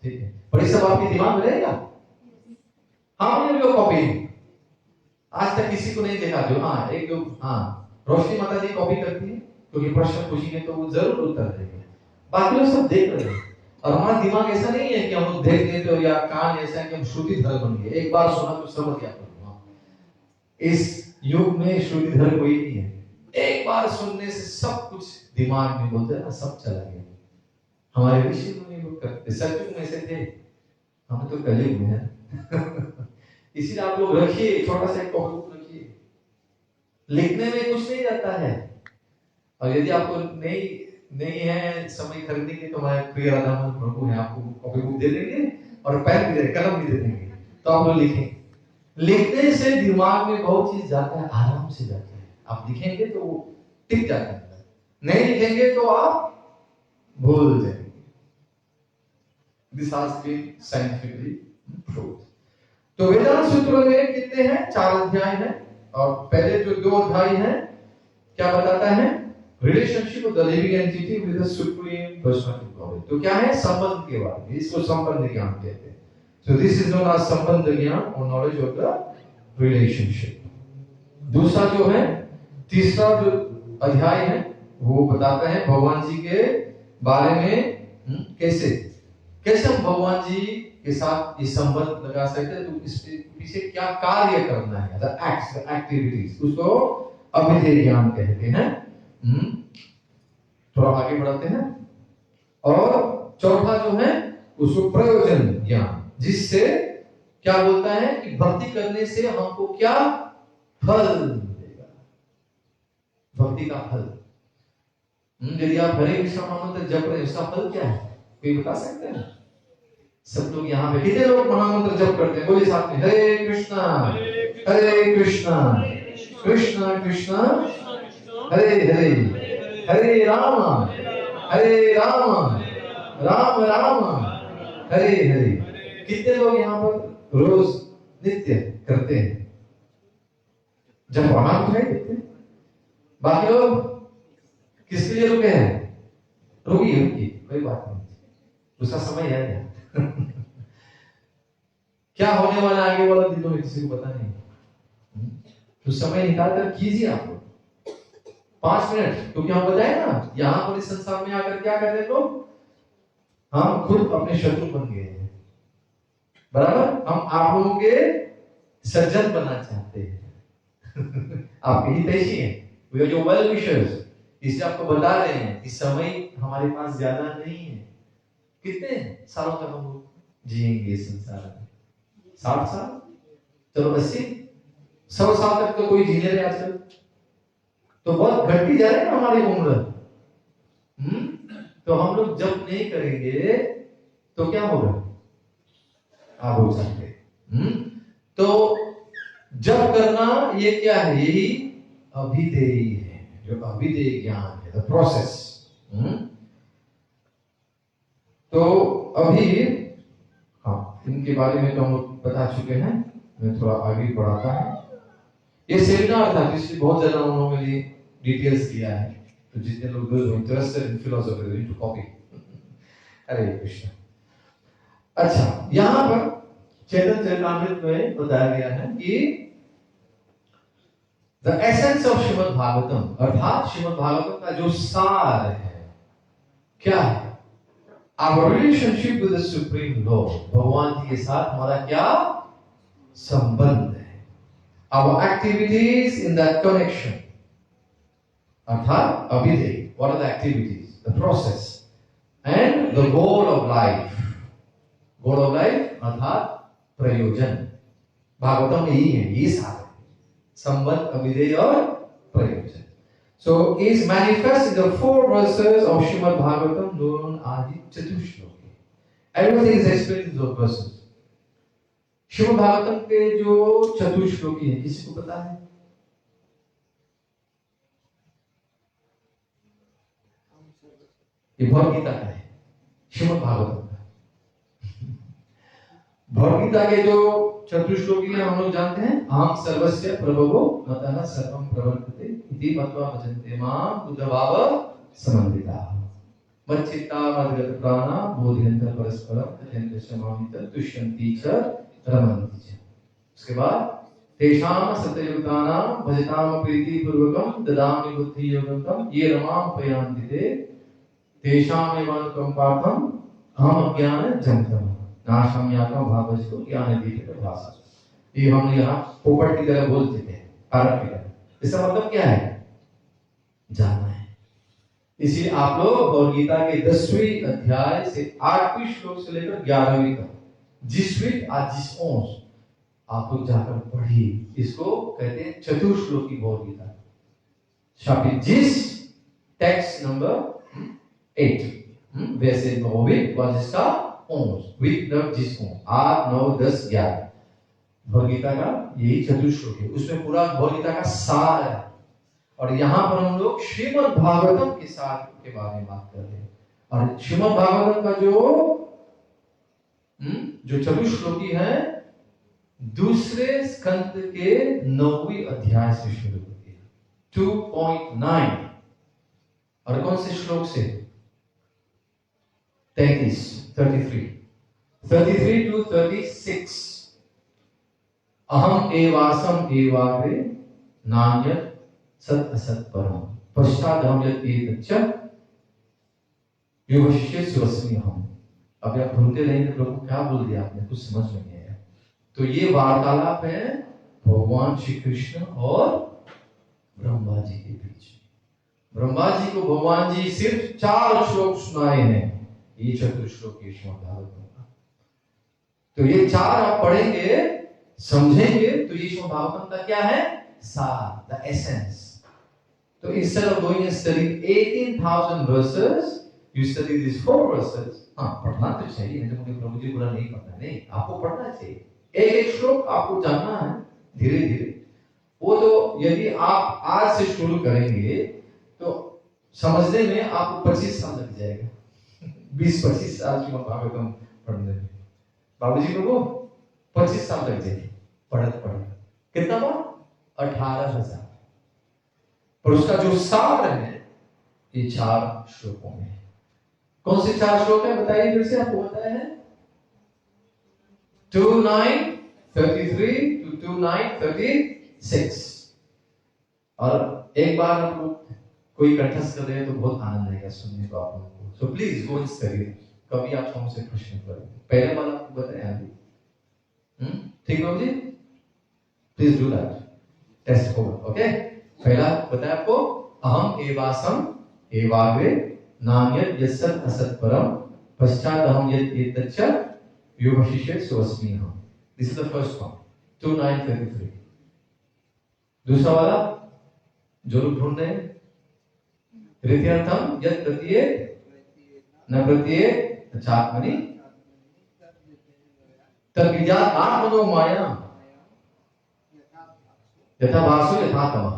ठीक है, पर ये सब आपके दिमाग में रहेगा how many of you copy? आज तक किसी को नहीं देखा जो एक जो रोशनी माता जी कॉपी करती है, क्योंकि प्रश्न पूछेंगे तो वो जरूर उत्तर देंगे। बाकी लोग सब देख रहे हैं और हमारा दिमाग ऐसा नहीं है कि हम लोग देख लेते हो, या कान ऐसा है कि हम श्रुतिधर बन गए, एक बार सुना तो समझ गया। इस युग में श्रुतिधर कोई नहीं है, एक बार सुनने से सब कुछ दिमाग में बोलते हैं ना, सब चला गया। हमारे ऋषि मुनि लोग करते, सतयुग में से थे, हम तो कलयुग में है। इसीलिए आप लोग रखिए, छोटा सा एक कॉपी रखिए, लिखने में कुछ नहीं जाता है। और यदि आपको नहीं है समय खरीदने के, तो हमारे प्रिय राधामोहन प्रभु है, आपको कॉपी बुक दे देंगे और पेन भी दे, कलम भी दे देंगे, तो आप लोग लिखें। लिखने से दिमाग में बहुत चीज जाता है, आराम से जाता है। आप लिखेंगे तो वो टिक जाता है, नहीं लिखेंगे तो आप भूल जाएंगे। This has been scientifically proved. तो वेदांत सूत्रों में कितने हैं? 4 अध्याय हैं, और पहले जो 2 अध्याय हैं क्या बताता है? Relationship of the living entity with the supreme personality God. तो क्या है? संबंध के बारे में, इसको संबंध ज्ञान कहते हैं। So this is known as संबंध ज्ञान और नॉलेज ऑफ द रिलेशनशिप। दूसरा जो है, तीसरा जो अध्याय है वो बताता है भगवान जी के बारे में, कैसे हम भगवान जी के साथ ये संबंध लगा सकते हैं, तो इसके पीछे क्या कार्य करना है, द एक्ट्स, द एक्टिविटीज, उसको अभिधेय ज्ञान कहते हैं। थोड़ा आगे बढ़ाते हैं। और चौथा जो है उसको प्रयोजन ज्ञान, जिससे क्या बोलता है कि भक्ति करने से हमको क्या फल मिलेगा, भक्ति का फल। यदि आप हरे कृष्ण महामंत्र जप रहे हैं, उसका फल क्या है? कोई बता सकते हैं? सब लोग यहाँ पे कितने लोग महामंत्र जप करते हैं? बोलिए साथ में, हरे कृष्णा कृष्णा कृष्णा हरे हरे, हरे राम राम राम हरे हरे। कितने लोग यहाँ पर रोज नित्य करते हैं? जब वहां तो नहीं देते। बाकी लोग किसके लिए रुके हैं? रुकिए, कोई बात नहीं, उसका समय है क्या? क्या होने वाला आगे वाला दिनों में किसी को पता नहीं। तो समय निकालकर कीजिए आप लोग 5 मिनट, क्योंकि हम बताए ना, यहाँ पर इस संसार में आकर क्या करते हैं लोग? हम खुद अपने शत्रु बन गए हैं, बराबर। हम आप लोगों के सज्जन बनना चाहते हैं। आपके हितैषी हैं, वे जो वेल विशर्स, इसलिए आपको बता रहे हैं कि समय हमारे पास ज्यादा नहीं है। कितने सालों तक हम लोग जिएंगे इस संसार में? 60 साल, चलो 80, 100 साल तक तो कोई जीने रहे आजकल, तो बहुत घटती जा रही है ना हमारी उम्र। तो हम लोग जब नहीं करेंगे तो क्या होगा? आप हो सकते। तो जब करना ये क्या है? यही अभिधेय है, जो अभिधेय ज्ञान है, द प्रोसेस। तो अभी इनके बारे में तो हम लोग बता चुके हैं, मैं थोड़ा आगे बढ़ाता हूं। ये सेमिनार था जिसमें बहुत ज्यादा उन्होंने डिटेल्स दिया है, तो जितने लोग interested in philosophy they to copy. Hare Krishna. अच्छा, यहाँ पर चैतन्य चरितामृत में बताया गया है कि the essence of Shrimad Bhagavatam, अर्थात श्रीमद् भागवतम का जो सार है क्या है? Our relationship with the Supreme Lord, भगवान जी के साथ हमारा क्या संबंध है? Our activities in that connection, अर्थात अभिधेय, what are the activities, the process, and the goal of life. Goal of life अर्थात प्रयोजन। भागवतम में यही है, ये सार है, संबंध, अभिधेय और प्रयोजन। So is manifest in the 4 verses of Srimad Bhagavatam known as the Chatushloki. Everything is explained in those verses. Srimad Bhagavatam के जो चतुश्लोकी है, किसी को पता है? ये भगवद गीता का है, श्रीमद् भागवतम का। भगवद गीता के जो चतुश्लोकी है हम लोग जानते हैं, आम सर्वस्य प्रभवो मतः सर्वं प्रवर्तते इति मत्वा भजन्ते मां उद्धवाव समन्विताः मच्चित्ता मद्गत प्राणा बोधयन्त परस्परं तथैव शमामित तुष्यन्ति च रमन्ति च। उसके बाद तेषाम सत्ययुक्तानां भजताम प्रीति पूर्वकम ददामि बुद्धि योगम ये रमाम पयांति ते तेषाम एवानुकम पार्थम हम ज्ञान जंतम नाशम यातम भावस्तु ज्ञान दीपित भाषा। ये हम यहाँ पोपट की तरह बोलते थे, पारक की तरह। इसका मतलब क्या है? जानना है। इसलिए आप लोग भगवद गीता के 10वें अध्याय से 8वें श्लोक से लेकर 11वें तक जिसवित जिस अंश आप लोग जाकर पढ़िए। इसको कहते हैं चतुर्श्लोकी भगवद गीता। शापित जिस टेक्स्ट नंबर 8 वैसे भगवद और जिसका अंश विद जिस अंश 8 9 10 11 भगवद गीता का यही चतुर्श्लोक है। उसमें पूरा भगवद गीता का सार है। और यहाँ पर हम लोग श्रीमद् भागवतम के सार के बारे में बात कर रहे हैं। और श्रीमद् भागवतम का जो चतुर्श्लोकी है दूसरे स्कंद के 9वें अध्याय से शुरू होती है 2.9। और कौन से श्लोक से? 33 to 36। अहम एवासम एवाग्रे नान्यत् सत असत परम पश्चादहम यत् एतच्च युवशिष्य स्वस्मि हम। अब आप भूलते रहेंगे तो लोगों क्या बोल दिया आपने, कुछ समझ में नहीं आया। तो ये वार्तालाप है भगवान श्री कृष्ण और ब्रह्मा जी के बीच। ब्रह्मा जी को भगवान जी सिर्फ 4 श्लोक सुनाए हैं, ये चतुर्श्लोक श्रीमद् भागवतम का। तो ये 4 आप पढ़ेंगे समझेंगे तो ये श्रीमद् भागवतम का क्या है? सार, द एसेंस। तो instead of going and studying 18,000 verses, you study these 4 verses. हाँ, पढ़ना तो चाहिए, नहीं तो मुझे प्रभु जी बुरा नहीं करना, नहीं, आपको पढ़ना चाहिए। एक श्लोक आपको जानना है धीरे धीरे। वो तो यदि आप आज से शुरू करेंगे तो समझने में आपको 25 साल लग जाएगा। 20-25 साल की भागवतम पढ़ने में बाबूजी को 25 साल लग जाएंगे पढ़त। कितना बार? 18,000। पर उसका जो सार है ये 4 श्लोकों में है। कौन से 4 श्लोक है बताइए फिर से, आपको बताया है 29:33 to 29:36। और एक बार आप लोग कोई कंठस्थ कर रहे हैं तो बहुत आनंद आएगा सुनने को आप लोगों को। So please go and study. कभी आप हमसे प्रश्न करें, पहले वाला आपको बताया अभी, ठीक है जी? Please do that test for, okay? पहला बताया आपको अहम एवासम एवाग्रे नान्यत् यस्सत् असत् परम पश्चात अहम यत् एतच्च युवशिष्य स्वस्मि हम। This is the first one 29:33। दूसरा वाला जो लोग ढूंढ रहे हैं तृतीयार्थम यत् प्रत्येक न प्रत्येक चात्मनि तद्विद्यात् आत्मनो माया यथा भासो यथा तमः।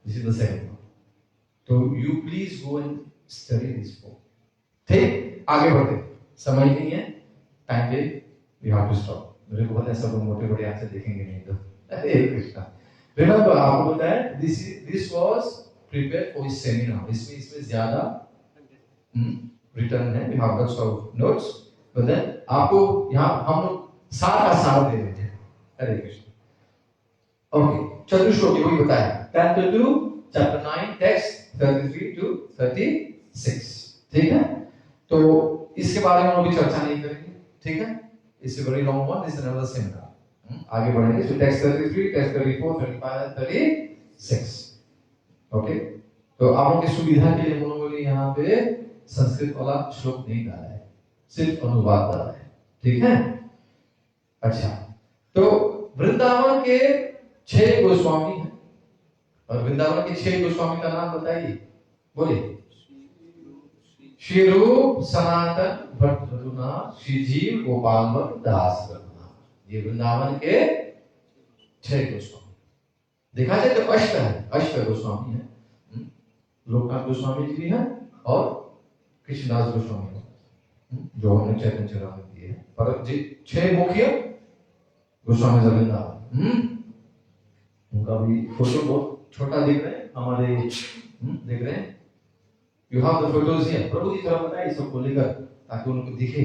This is the second one. So you please go and study this book. ठीक, आगे बढ़ते, समय नहीं है, टाइम पे we have to stop. मुझे को पता है सब लोग मोटे आंखें से देखेंगे नहीं तो अरे कृष्णा। Remember आपको पता है this was prepared for his seminar. इसमें ज्यादा रिटर्न है, we have lots of notes, but then आपको यहाँ हम लोग सार दे रहे थे। हरे कृष्ण। ओके, चतुर्श्लोकी वही बताया। Chapter 2, Chapter 9, text 33 to 36। ठीक है? तो इसके बारे में हम अभी चर्चा नहीं करेंगे, ठीक है? It's a very long one. This is another seminar. आगे बढ़ेंगे। So text 33, text 34, 35, 36। ओके? तो आप लोगों की सुविधा के लिए हम लोगों ने यहाँ पे संस्कृत वाला श्लोक नहीं डाला है, सिर्फ अनुवाद डाला है, ठीक है? अच्छा, तो वृंदावन के 6 गोस्वामी हैं। और वृंदावन के 6 गोस्वामी का नाम बताइए, बोलिए। श्री रूप, सनातन भट्ट रघुनाथ, श्री जीव, गोपाल भट्ट, दास रघुनाथ। ये वृंदावन के 6 गोस्वामी। देखा जाए तो अष्ट गोस्वामी है। लोकनाथ गोस्वामी जी भी हैं और कृष्णदास गोस्वामी हैं, जो हमने चैतन्य चरितामृत दिए हैं। पर 6 मुख्य गोस्वामी वृंदावन। उनका भी फोटो बहुत छोटा दिख रहा है हमारे, देख रहे हैं? You have the photos here. प्रभु जी थोड़ा बताइए सबको लेकर, ताकि उनको दिखे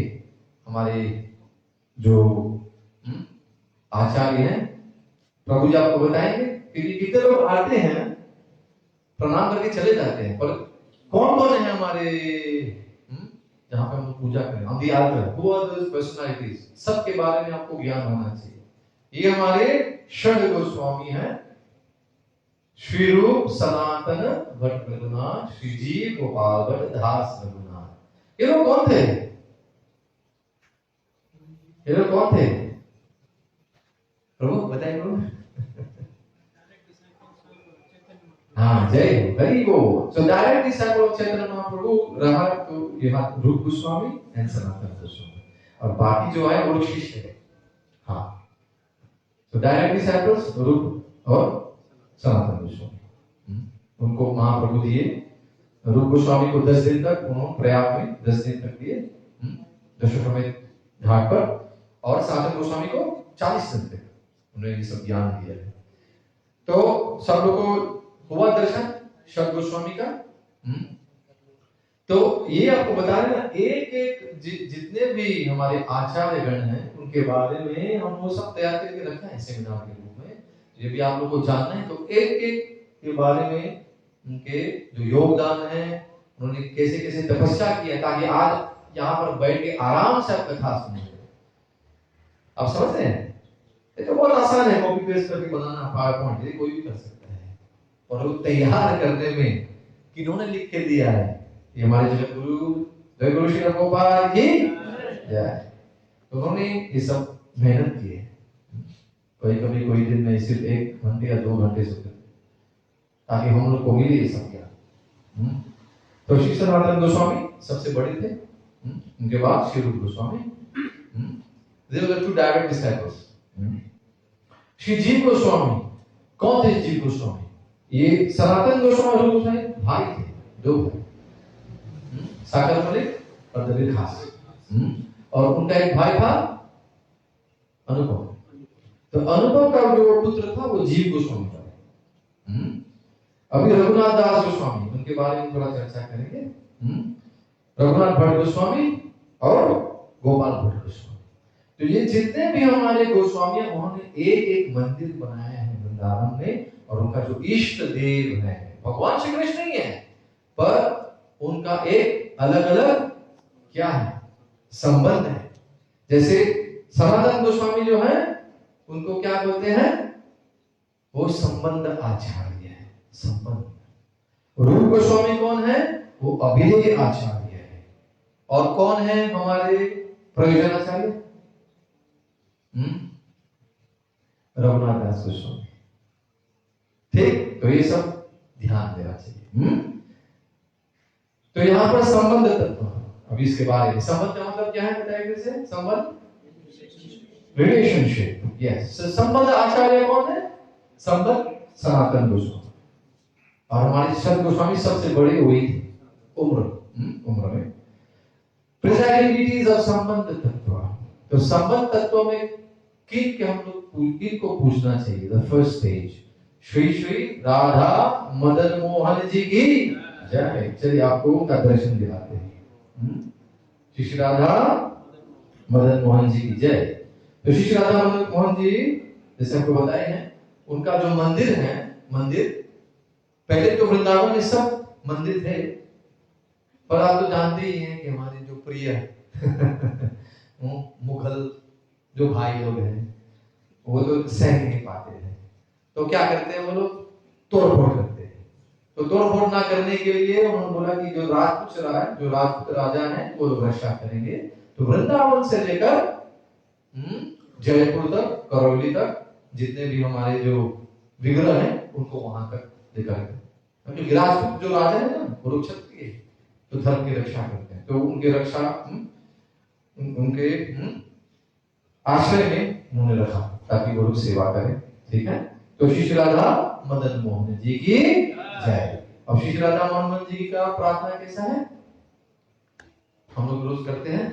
हमारे जो आचार्य हैं, प्रभु जी आपको बताएंगे। क्योंकि कितने लोग आते हैं प्रणाम करके चले जाते हैं, पर कौन कौन है हमारे जहाँ पे हम लोग पूजा करें, हम पर्सनैलिटीज, सबके बारे में आपको ज्ञान होना चाहिए। ये हमारे षड गोस्वामी हैं, श्री रूप सनातन भट्ट रघुनाथ, श्री जीव गोपाल भट्ट दास रघुनाथ। ये लोग कौन थे? ये लोग कौन थे प्रभु बताइए प्रभु। हाँ, जय very good. So direct disciple of Chaitanya Mahaprabhu रहा तो यहाँ रूप गोस्वामी एंड सनातन गोस्वामी, और बाकी जो है वो लोग शिष्य है। हाँ, तो डायरेक्ट डिसाइपल्स रूप और सनातन गोस्वामी, उनको महाप्रभु दिए। रूप गोस्वामी को 10 दिन तक उन्होंने प्रयाग में 10 दिन तक दिए दशाश्वमेध घाट पर, और सनातन गोस्वामी को 40 दिन तक उन्होंने ये सब ज्ञान दिया है। तो सब लोगों को हुआ दर्शन षड गोस्वामी का। तो ये आपको बता रहे ना, एक एक जितने भी हमारे आचार्य गण हैं उनके बारे में हम वो सब तैयार करके रखा है सेमिनार के रूप में। ये भी आप लोग को जानना है, तो एक एक के बारे में उनके जो योगदान है, उन्होंने कैसे कैसे तपस्या किया, ताकि आज यहाँ पर बैठ के आराम से आप कथा सुनेंगे। आप समझते हैं? ये तो बहुत आसान है, कॉपी पेस्ट करके बनाना पावर पॉइंट, ये कोई भी कर सकता है। और वो तैयार करने में किन्होंने लिख के दिया है? ये हमारे जगत गुरु श्री गोपाल की जय। तो उन्होंने ये सब मेहनत की है। कभी कोई दिन में सिर्फ 1 घंटे या 2 घंटे सोते ताकि हम लोग को मिले ये सब ज्ञान। तो श्री सनातन गोस्वामी सबसे बड़े थे, उनके बाद श्री रूप Goswami, they were the 2 direct disciples। Shri जीव गोस्वामी, कौन थे जीव गोस्वामी? ये सनातन गोस्वामी और रूप गोस्वामी भाई थे, 2 भाई, सागर मलिक और दलील खास। और उनका एक भाई था अनुपम। तो अनुपम का जो पुत्र था वो जीव गोस्वामी था। अभी रघुनाथ दास गोस्वामी, उनके बारे में थोड़ा चर्चा करेंगे। रघुनाथ भट्ट गोस्वामी और गोपाल भट्ट गोस्वामी। तो ये जितने भी हमारे गोस्वामी हैं, उन्होंने एक एक मंदिर बनाया है वृंदावन में, और उनका जो इष्ट देव है भगवान श्री कृष्ण ही है, पर उनका एक अलग अलग क्या है संबंध है। जैसे सनातन गोस्वामी जो है उनको क्या बोलते हैं? वो संबंध आचार्य है, संबंध। रूप गोस्वामी कौन है? वो अभिधेय आचार्य है। और कौन है हमारे प्रयोजन आचार्य? रघुनाथ दास गोस्वामी। ठीक, तो ये सब ध्यान देना चाहिए। तो यहां पर संबंध तत्व, अभी इसके बारे में संबंध का मतलब क्या है बताइए से? संबंध रिलेशनशिप, यस। संबंध आचार्य कौन है? संबंध सनातन गोस्वामी। और हमारे षड गोस्वामी सबसे बड़े वही थे उम्र में। प्रिजाइडिंग डीटीज ऑफ संबंध तत्व। तो संबंध तत्व में किन को पूछना चाहिए? The first stage, Shri Shri Radha Madan Mohan ji की जय। चलिए आपको उनका दर्शन दिलाते हैं। श्री श्री राधा मदन मोहन जी की जय। तो श्री श्री राधा मदन मोहन जी जैसे आपको बताए हैं, उनका जो मंदिर है, मंदिर पहले तो वृंदावन में सब मंदिर थे, पर आप तो जानते ही हैं कि हमारे जो प्रिय मुगल जो भाई लोग हैं वो तो सह नहीं पाते हैं, तो क्या करते हैं वो लोग? तोड़फोड़ करते हैं। तो तोड़फोड़ ना करने के लिए उन्होंने बोला कि जो राजपूत राजा हैं वो लोग रक्षा करेंगे। तो वृंदावन से लेकर जयपुर तक, करौली तक जितने भी हमारे जो विग्रह हैं उनको वहां तक लेकर गए। क्योंकि राजपूत जो राजा है ना वो लोग क्षत्रिय, तो धर्म की रक्षा करते हैं, तो उनकी रक्षा उनके आश्रय में उन्होंने रखा ताकि वो लोग सेवा करें। ठीक है, तो श्री राधा मदन मोहन जी की जय। अब श्री राधा मोहन जी का प्रार्थना कैसा है? हम लोग रोज करते हैं,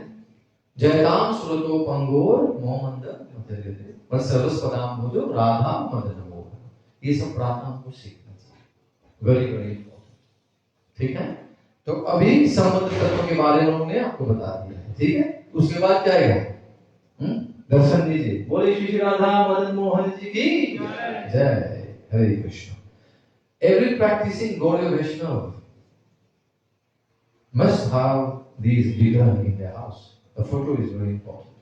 जयताम सुरतो पंगोर मोहमंद मध्यगते वत्सरस पदाम भोजो राधा मदन मोहन। ये सब प्रार्थना हमको सीखना चाहिए, वेरी वेरी इंपॉर्टेंट। ठीक है, तो अभी संबंध तत्व के बारे में उन्होंने आपको बता दिया है। ठीक है, उसके बाद क्या है? दर्शन दीजिए। बोले श्री राधा मदन मोहन जी की जय। हरे Krishna. Every practicing Gaudiya Vaishnava must have these vigraha in their house. The photo is very important.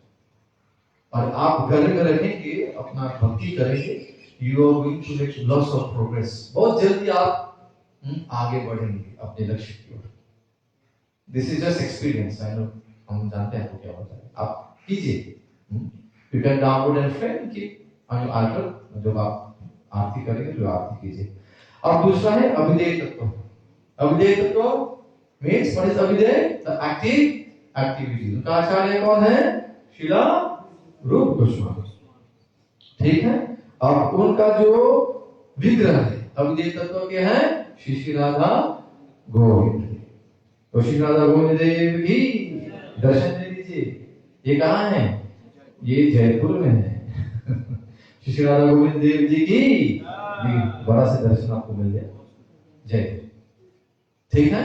और आप घर में रखेंगे, अपना भक्ति करेंगे, you are going to make lots of progress. बहुत जल्दी आप आगे बढ़ेंगे अपने लक्ष्य की ओर। This is just experience. I know, हम जानते हैं आपको क्या होता है। आप कीजिए। You can download and frame keep on your altar. जब आप आरती करेंगे तो आरती कीजिए। अब दूसरा है अभिधेय तत्व। अभिधेय तत्व means what is अभिधेय? The activity. उनका आचार्य कौन है? श्रीला रूप गोस्वामी। ठीक है। अब उनका जो विग्रह है अभिधेय तत्व के हैं श्री राधा गोविंद। तो श्री राधा गोविंद देव की दर्शन दे दीजिए। ये कहाँ है? ये जयपुर में है। श्री राधा गोविंद देव जी की बड़ा से दर्शन आपको मिल जाए। जय। ठीक है।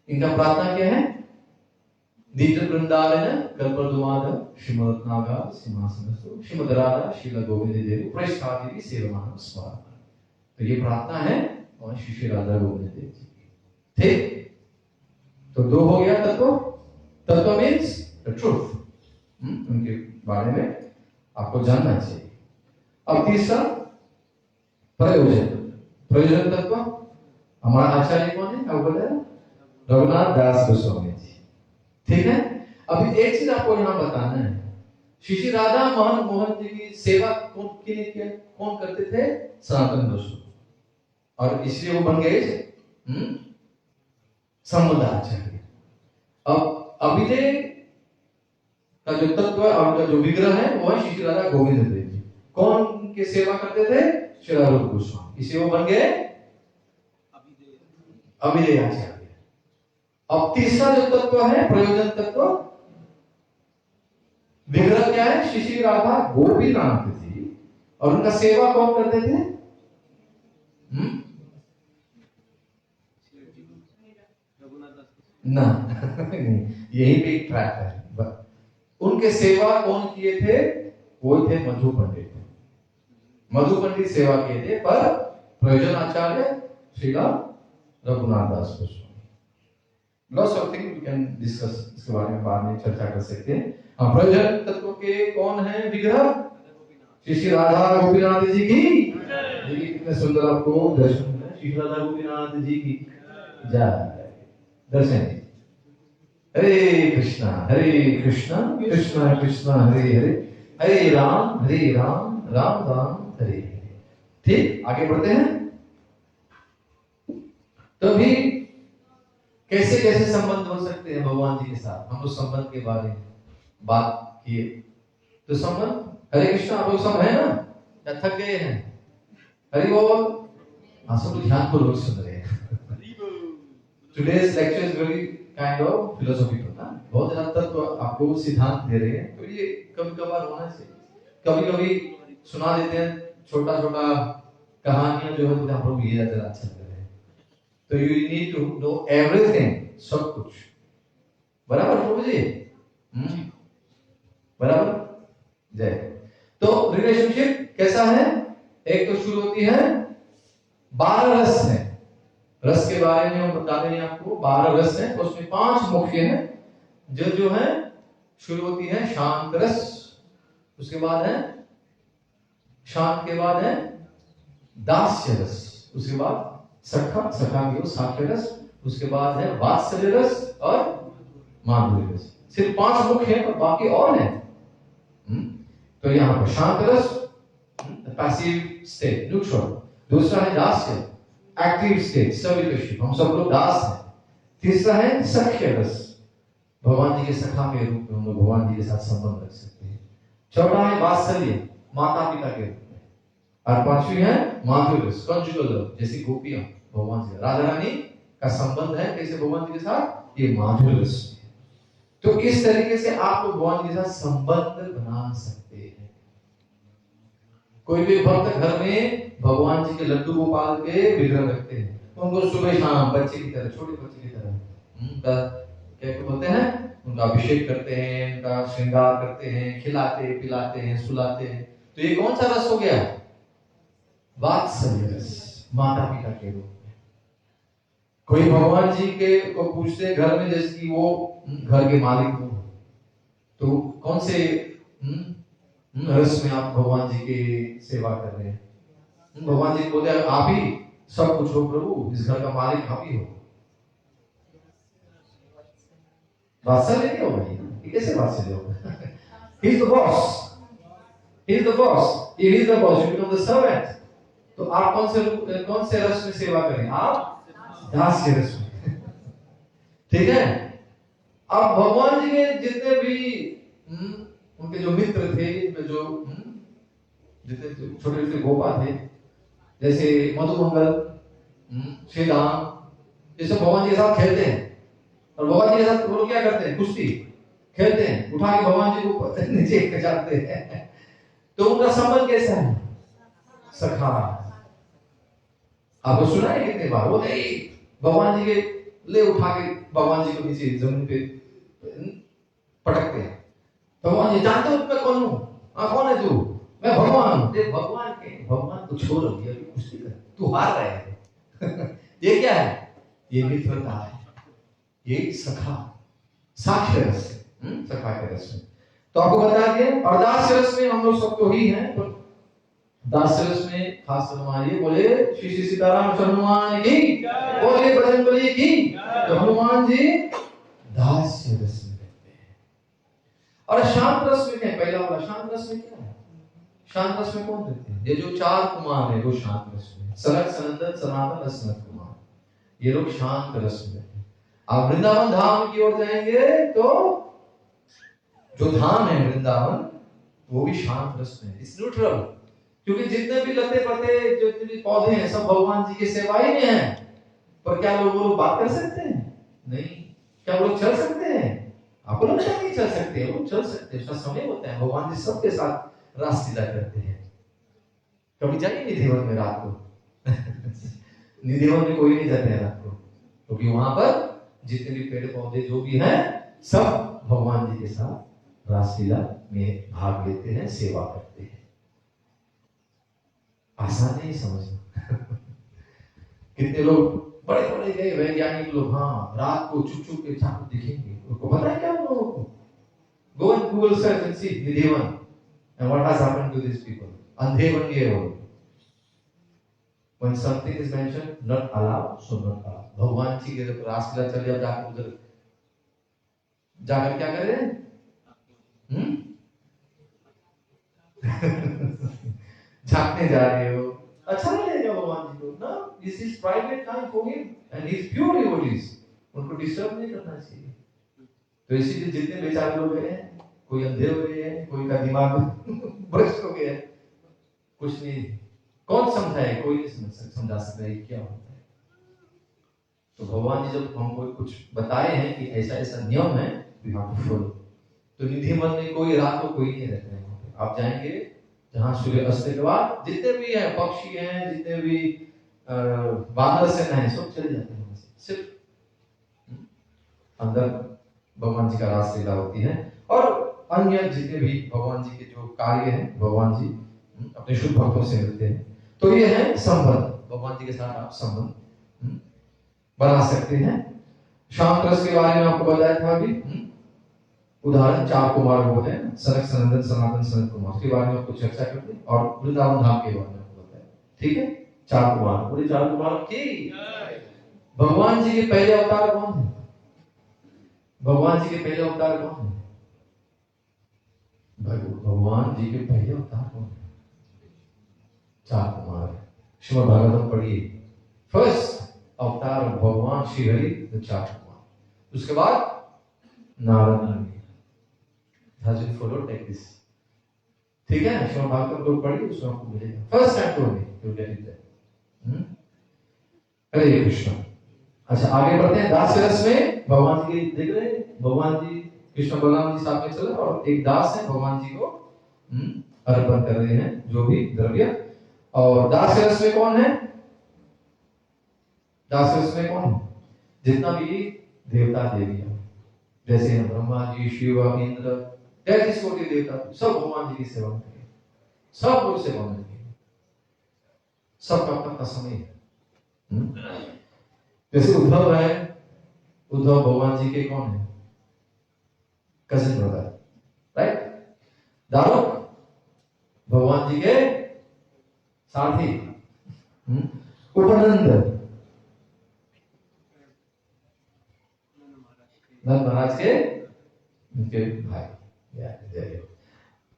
इनका प्रार्थना क्या है? नित्य वृंदावन कल्पद्रुमाद श्रीमद नागा सिंहासनस्थो श्रीमद राधा श्रील गोविंद देव प्रैष्ठादेवी सेवमान स्मरण। तो ये प्रार्थना है और श्री राधा गोविंद देव जी की। ठीक। तो दो हो गया तत्व। तत्व मीन्स द ट्रूथ। उनके बारे में आपको जानना चाहिए। अब तीसरा प्रयोजन। प्रयोजन तत्व हमारा आचार्य कौन है? अब बोले रघुनाथ दास गोस्वामी जी। ठीक है। अभी एक चीज आपको यहाँ बताना है। श्री राधा मोहन जी की सेवा कौन करते थे? सनातन गोस्वामी। और इसलिए वो बन गए संबंध आचार्य। अब अभिधेय का जो तत्व है और जो विग्रह है वो है श्री राधा गोविंद देव जी। कौन की सेवा करते थे? श्री रूप गोस्वामी। इसलिए वो बन गए अभिधेय आचार्य। अब तीसरा जो तत्व है प्रयोजन तत्व, विग्रह क्या है? श्री राधा गोपीनाथ जी। और उनका सेवा कौन करते थे? ना यही पे एक ट्रैक है। उनके सेवा कौन किए थे? वो थे मधु पंडित। मधु पंडित सेवा किए थे। पर प्रयोजन आचार्य Srila Raghunath Das Goswami. Lots of thing we can discuss, इसके बारे में बाद में चर्चा कर सकते हैं। प्रयोजन तत्व के कौन है विग्रह? श्री राधा गोपीनाथ जी की। देखिए कितने सुंदर आपको दर्शन है। श्री राधा गोपीनाथ जी की जय। दर्शन। हरे कृष्णा कृष्णा कृष्णा हरे हरे, हरे राम राम राम हरे हरे। ठीक। आगे बढ़ते हैं। तो भी कैसे कैसे संबंध हो सकते हैं भगवान जी के साथ? हम लोग संबंध के बारे में बात किए। तो संबंध, हरे कृष्णा आप लोग सब है ना? या थक गए हैं? हरि बोल। हाँ, सब ध्यान पूर्वक सुन रहे हैं। Today's lecture is very kind of philosophical ना, बहुत हद तक तो आपको सिद्धांत दे रहे हैं। तो ये कभी कभार होना चाहिए। कभी कभी सुना देते हैं छोटा छोटा कहानियां जो है आप लोग ये ज्यादा अच्छा लग रहा है। तो you need to know everything, सब कुछ। बराबर प्रभु जी? बराबर। जय। तो रिलेशनशिप कैसा है? एक तो शुरू होती है 12 रस है। रस के बारे में हम बता दें आपको। 12 रस है, उसमें 5 मुख्य हैं। जो है शुरू होती है शांत रस, उसके बाद है शांत के बाद है दास्य रस, उसके बाद सखा की साख्य रस, उसके बाद है वात्सल्य रस और माधुर्य रस। सिर्फ 5 मुख्य है, पर बाकी और है। तो यहाँ पर शांत रस, पैसिव स्टेट, न्यूट्रल। दूसरा है दास्य, एक्टिव स्टेट, सर्विटरशिप, हम सब लोग दास हैं। तीसरा है सख्य रस, भगवान जी के सखा के रूप में हम लोग भगवान जी के साथ संबंध रख सकते हैं। चौथा है वात्सल्य, माता पिता के रूप में। और पांचवी है माधुर्य रस, कंजुगल लव, जैसी गोपियां भगवान जी, राधा रानी का संबंध है कैसे भगवान जी के साथ? ये माधुर्य रस। तो इस तरीके से आप लोग भगवान जी के साथ संबंध बना सकते हैं। कोई भी भक्त घर में भगवान जी के लड्डू गोपाल के विग्रह रखते हैं, उनको सुबह शाम बच्चे की तरह, छोटे बच्चे की तरह क्या बोलते हैं, उनको उनका अभिषेक करते हैं, उनका श्रृंगार करते हैं, खिलाते पिलाते हैं, सुलाते हैं। तो ये कौन सा रस हो गया? वात्सल्य रस, माता पिता के रूप में। कोई भगवान जी के को पूछते घर में, जैसे कि वो घर के मालिक हो, तो कौन से रस में आप भगवान जी की सेवा कर रहे हैं? भगवान जी बोले आप ही सब कुछ हो प्रभु, इस घर का मालिक आप ही हो। वात्सल्य क्या होगा? ये कैसे वात्सल्य होगा? He is the boss. He is the boss. He is the boss. You become the servant. तो आप कौन से रस में सेवा करें? आप दास्य रस में। ठीक है। अब भगवान जी के जितने भी उनके जो मित्र थे, जो जितने छोटे छोटे गोपा थे, जैसे मधुमंगल, श्रीराम, ये सब भगवान जी के साथ खेलते हैं। और भगवान जी के साथ वो लोग क्या करते हैं? कुश्ती खेलते हैं, उठा के भगवान जी को नीचे जाते हैं। तो उनका संबंध कैसा है? सखा। आपको सुना है कितने बार? वो नहीं, भगवान जी के ले उठा के भगवान जी को नीचे जमीन पे पटकते हैं। भगवान जी जानते हो मैं कौन हूँ? कौन है तू? मैं भगवान हूँ। भगवान को छोड़ दिया, कुश्ती कर, तू हार रहा है। ये क्या है? ये मित्रता है, ये सखा, साक्ष्य रस, सखा के रस में। तो आपको बता दें, और दास्य रस में हम लोग सब तो ही हैं, पर दास्य रस में खास फरमाइए, बोले श्री श्री सीताराम हनुमान की, बोले बजरंगबली की। तो हनुमान जी दास्य रस में रहते हैं। और शांत रस में क्या? पहला वाला शांत रस में क्या है? शांत रस में कौन रहते हैं? ये जो 4 कुमार है वो शांत रस में, सनक सनंदन सनातन सनत कुमार, ये लोग शांत रस में। आप वृंदावन धाम की ओर जाएंगे तो जो धाम है वृंदावन, वो भी शांत रस में, इट्स न्यूट्रल। क्योंकि जितने भी लते पते, जितने भी पौधे हैं, सब भगवान जी की सेवा ही में हैं। पर क्या लोग बात कर सकते हैं? नहीं। क्या वो लोग चल सकते हैं? आपको लगता है नहीं चल सकते? वो चल सकते हैं, उसका समय होता है। भगवान जी सबके साथ रासलीला करते हैं। कभी जाइए निधिवन में रात को। निधिवन में कोई नहीं जाते हैं रात को, क्योंकि वहां पर जितने भी पेड़ पौधे जो भी हैं, सब भगवान जी के साथ रासलीला में भाग लेते हैं, सेवा करते हैं। आसान नहीं समझना। कितने लोग बड़े बड़े गए वैज्ञानिक लोग, हाँ, रात को छुप छुप के चाकू दिखेंगे, उनको पता है क्या उन लोगों को? Go and Google search and see Nidhivan and what has happened to this people. अंधे बन गए वो। When something is mentioned, not allowed, so not allowed. भगवान जी के रासलीला चले जाओ, जाकर उधर जाकर क्या कर रहे हैं? झांकने जा रहे हो, अच्छा नहीं लगेगा भगवान जी को ना। This is private time for him and he is pure devotees, उनको डिस्टर्ब नहीं करना चाहिए। तो इसीलिए जितने बेचारे लोग हैं, कोई अंधे हो गए हैं, कोई का दिमाग भ्रष्ट हो गया है, कुछ नहीं, कौन समझाए? कोई नहीं समझा सकता है क्या होता है। तो भगवान जी जब हमको कुछ बताए हैं कि ऐसा ऐसा नियम है, वी हैव टू फॉलो। तो निधि मन में कोई रात को कोई नहीं रहता है। आप जाएंगे जहाँ सूर्य अस्त के बाद जितने भी हैं, पक्षी हैं, जितने भी बादल से हैं, सब चले जाते हैं। सिर्फ अंदर भगवान जी का रासलीला होती है। और अन्य जितने भी भगवान जी के जो कार्य हैं, भगवान जी अपने शुभ भक्तों से मिलते हैं। तो ये है संबंध, भगवान जी के साथ आप संबंध बना सकते हैं। शांत रस के बारे में आपको बताया था अभी। उदाहरण 4 कुमार वो हैं, सनक सनंदन सनातन सनत कुमार के बारे में आपको चर्चा करते हैं, और वृंदावन धाम के बारे में आपको बताया। ठीक है, 4 कुमार, पूरे 4 कुमार की। भगवान जी के पहले अवतार कौन है? भगवान जी के पहले अवतार कौन है? भगवान जी के पहले अवतार कौन है? 4 कुमार। श्रीमद् भागवतम पढ़िए, फर्स्ट अवतार भगवान श्री हरि, 4 कुमार। उसके बाद नारद मुनि। Has been followed like this. ठीक है, श्रीमद् भागवतम को पढ़िए, उसमें आपको मिलेगा। First time to you get it there. Hare Krishna. अच्छा, आगे बढ़ते हैं। दास रस में भगवान जी देख रहे हैं, भगवान जी कृष्ण बलराम जी साथ में चल, और एक दास है भगवान जी को अर्पण कर रहे हैं जो भी द्रव्य। और दास रस में कौन है? दास रस में कौन है? जितना भी देवता देवियां, जैसे ब्रह्मा जी, शिव, इंद्र, 33 कोटि देवता सब भगवान जी की सेवा में लगे, सब लोग सेवा में लगे, सबका अपना समय है। जैसे उद्धव है, उद्धव भगवान जी के कौन है? Cousin brother, right? दारुक भगवान जी के साथी, उपनंद नंद महाराज के उनके भाई।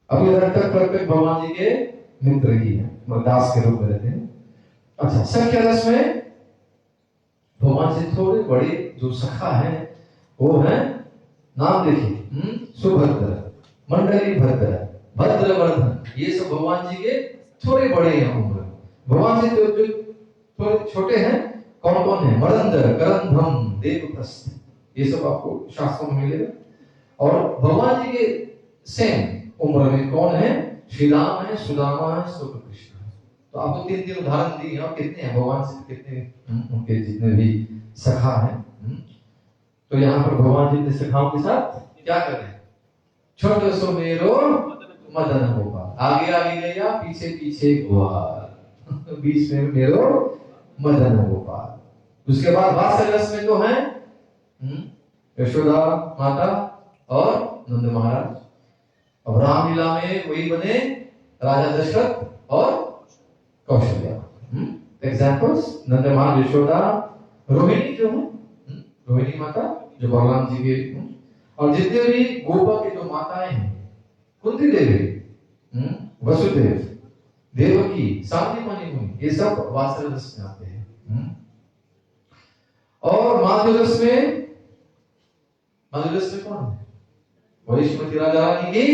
अभी तक प्रत्येक भगवान जी के मित्र ही है, दास के रूप में रहते हैं। अच्छा, संख्या 10 में भगवान से थोड़े बड़े जो सखा है वो है, नाम देखिए, सुभद्र, मंडली भद्र, भद्रवर्धन, ये सब भगवान जी के थोड़े बड़े हैं उम्र। भगवान जी जो थोड़े छोटे हैं, कौन कौन है? मरंदर, करंधम, देवप्रस्थ, ये सब आपको शास्त्रों में मिलेगा। और भगवान जी के सेम उम्र में कौन है? श्री राम है, सुदामा है, शुक्ल कृष्ण है। तो आपको 3 उदाहरण दिए हैं। और कितने हैं भगवान से, कितने उनके जितने भी सखा हैं। तो यहाँ पर भगवान जी ने सखाओं के साथ क्या कर रहे हैं? छोटे सो मेरो मदन गोपाल, आगे आगे गया, पीछे पीछे ग्वाल, बीच में मेरो मदन गोपाल। उसके बाद वात्सल्य में तो है यशोदा माता और नंद महाराज। अब रामलीला में वही बने राजा दशरथ और कौशल्या। एग्जाम्पल्स, नंद महाराज, यशोदा, रोहिणी जो है, रोहिणी माता जो बलराम जी के, और जितने भी गोपा के जो माताएं हैं, कुंती देवी, वसुदेव, देवकी, सांदीपनि मुनि, ये सब वात्सल्य रस में आते हैं। और माधुर्य रस में कौन है? बोले श्रीमती राधा रानी की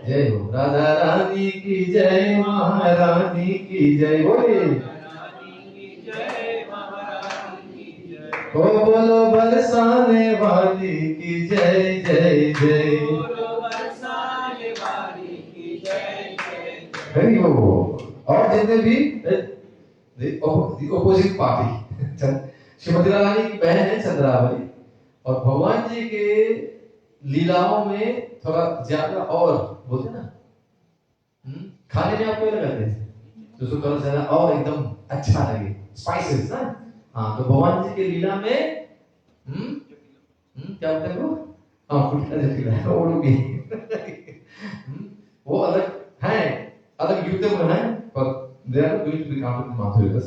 जय हो, राधा रानी की जय, महारानी की जय, बोले ओ बोलो बरसाने वाली की जय जय जय, वेरी गुड। और जितने भी ऑपोजिट पार्टी, श्रीमती रानी की बहन है चंद्रावली, और भगवान जी के लीलाओं में थोड़ा ज्यादा और बोलते ना, खाने में आपको लगाते हैं तो उसको थोड़ा ज्यादा और एकदम अच्छा लगे, स्पाइसेस ना। हाँ, तो भगवान जी के लीला में क्या बोलते हैं वो? हाँ, वो लोग भी वो अलग है, अलग युद्ध में है, पर they are going to be counted in Madhurya.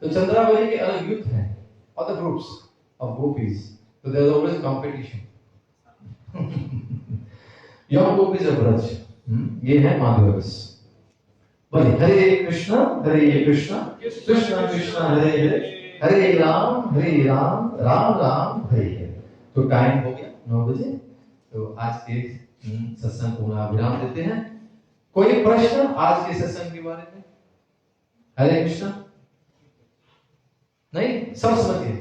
तो चंद्रावली के अलग युद्ध है, other groups of gopis, so there is always competition. Young gopis of Braj, ये है माधुर्य रस। बोले हरे कृष्णा कृष्ण कृष्ण हरे हरे, हरे राम राम राम हरे हरे। तो टाइम हो गया 9 बजे, तो आज के सत्संग को विराम देते हैं। कोई प्रश्न आज के सत्संग के बारे में? हरे कृष्णा? नहीं, सब समझ गए?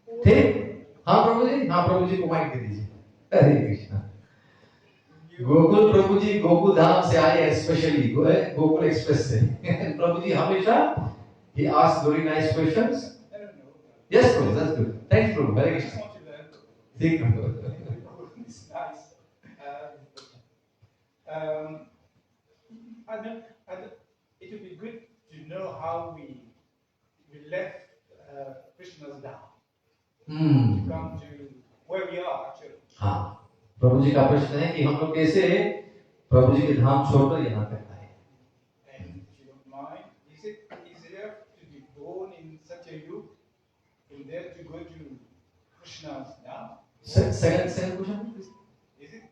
ठीक? हाँ प्रभु जी को माइक दे दीजिए। हरे कृष्णा। गोकुल प्रभु जी गोकुल धाम से आए, स्पेशली गोकुल एक्सप्रेस से। प्रभु जी हमेशा he asks very nice questions. Yes, Prabhu, that's good. Thanks, Prabhu. Hare Krishna. Think it's nice. It would be good to know how we left Krishna's down to come to where we are actually. हाँ, प्रभु जी का प्रश्न है कि हम लोग कैसे प्रभु जी के धाम छोड़कर यहाँ तक आए। And if you don't mind, is it easier to be born in Satyayug and then to go to Krishna's now? Second question, please. Is it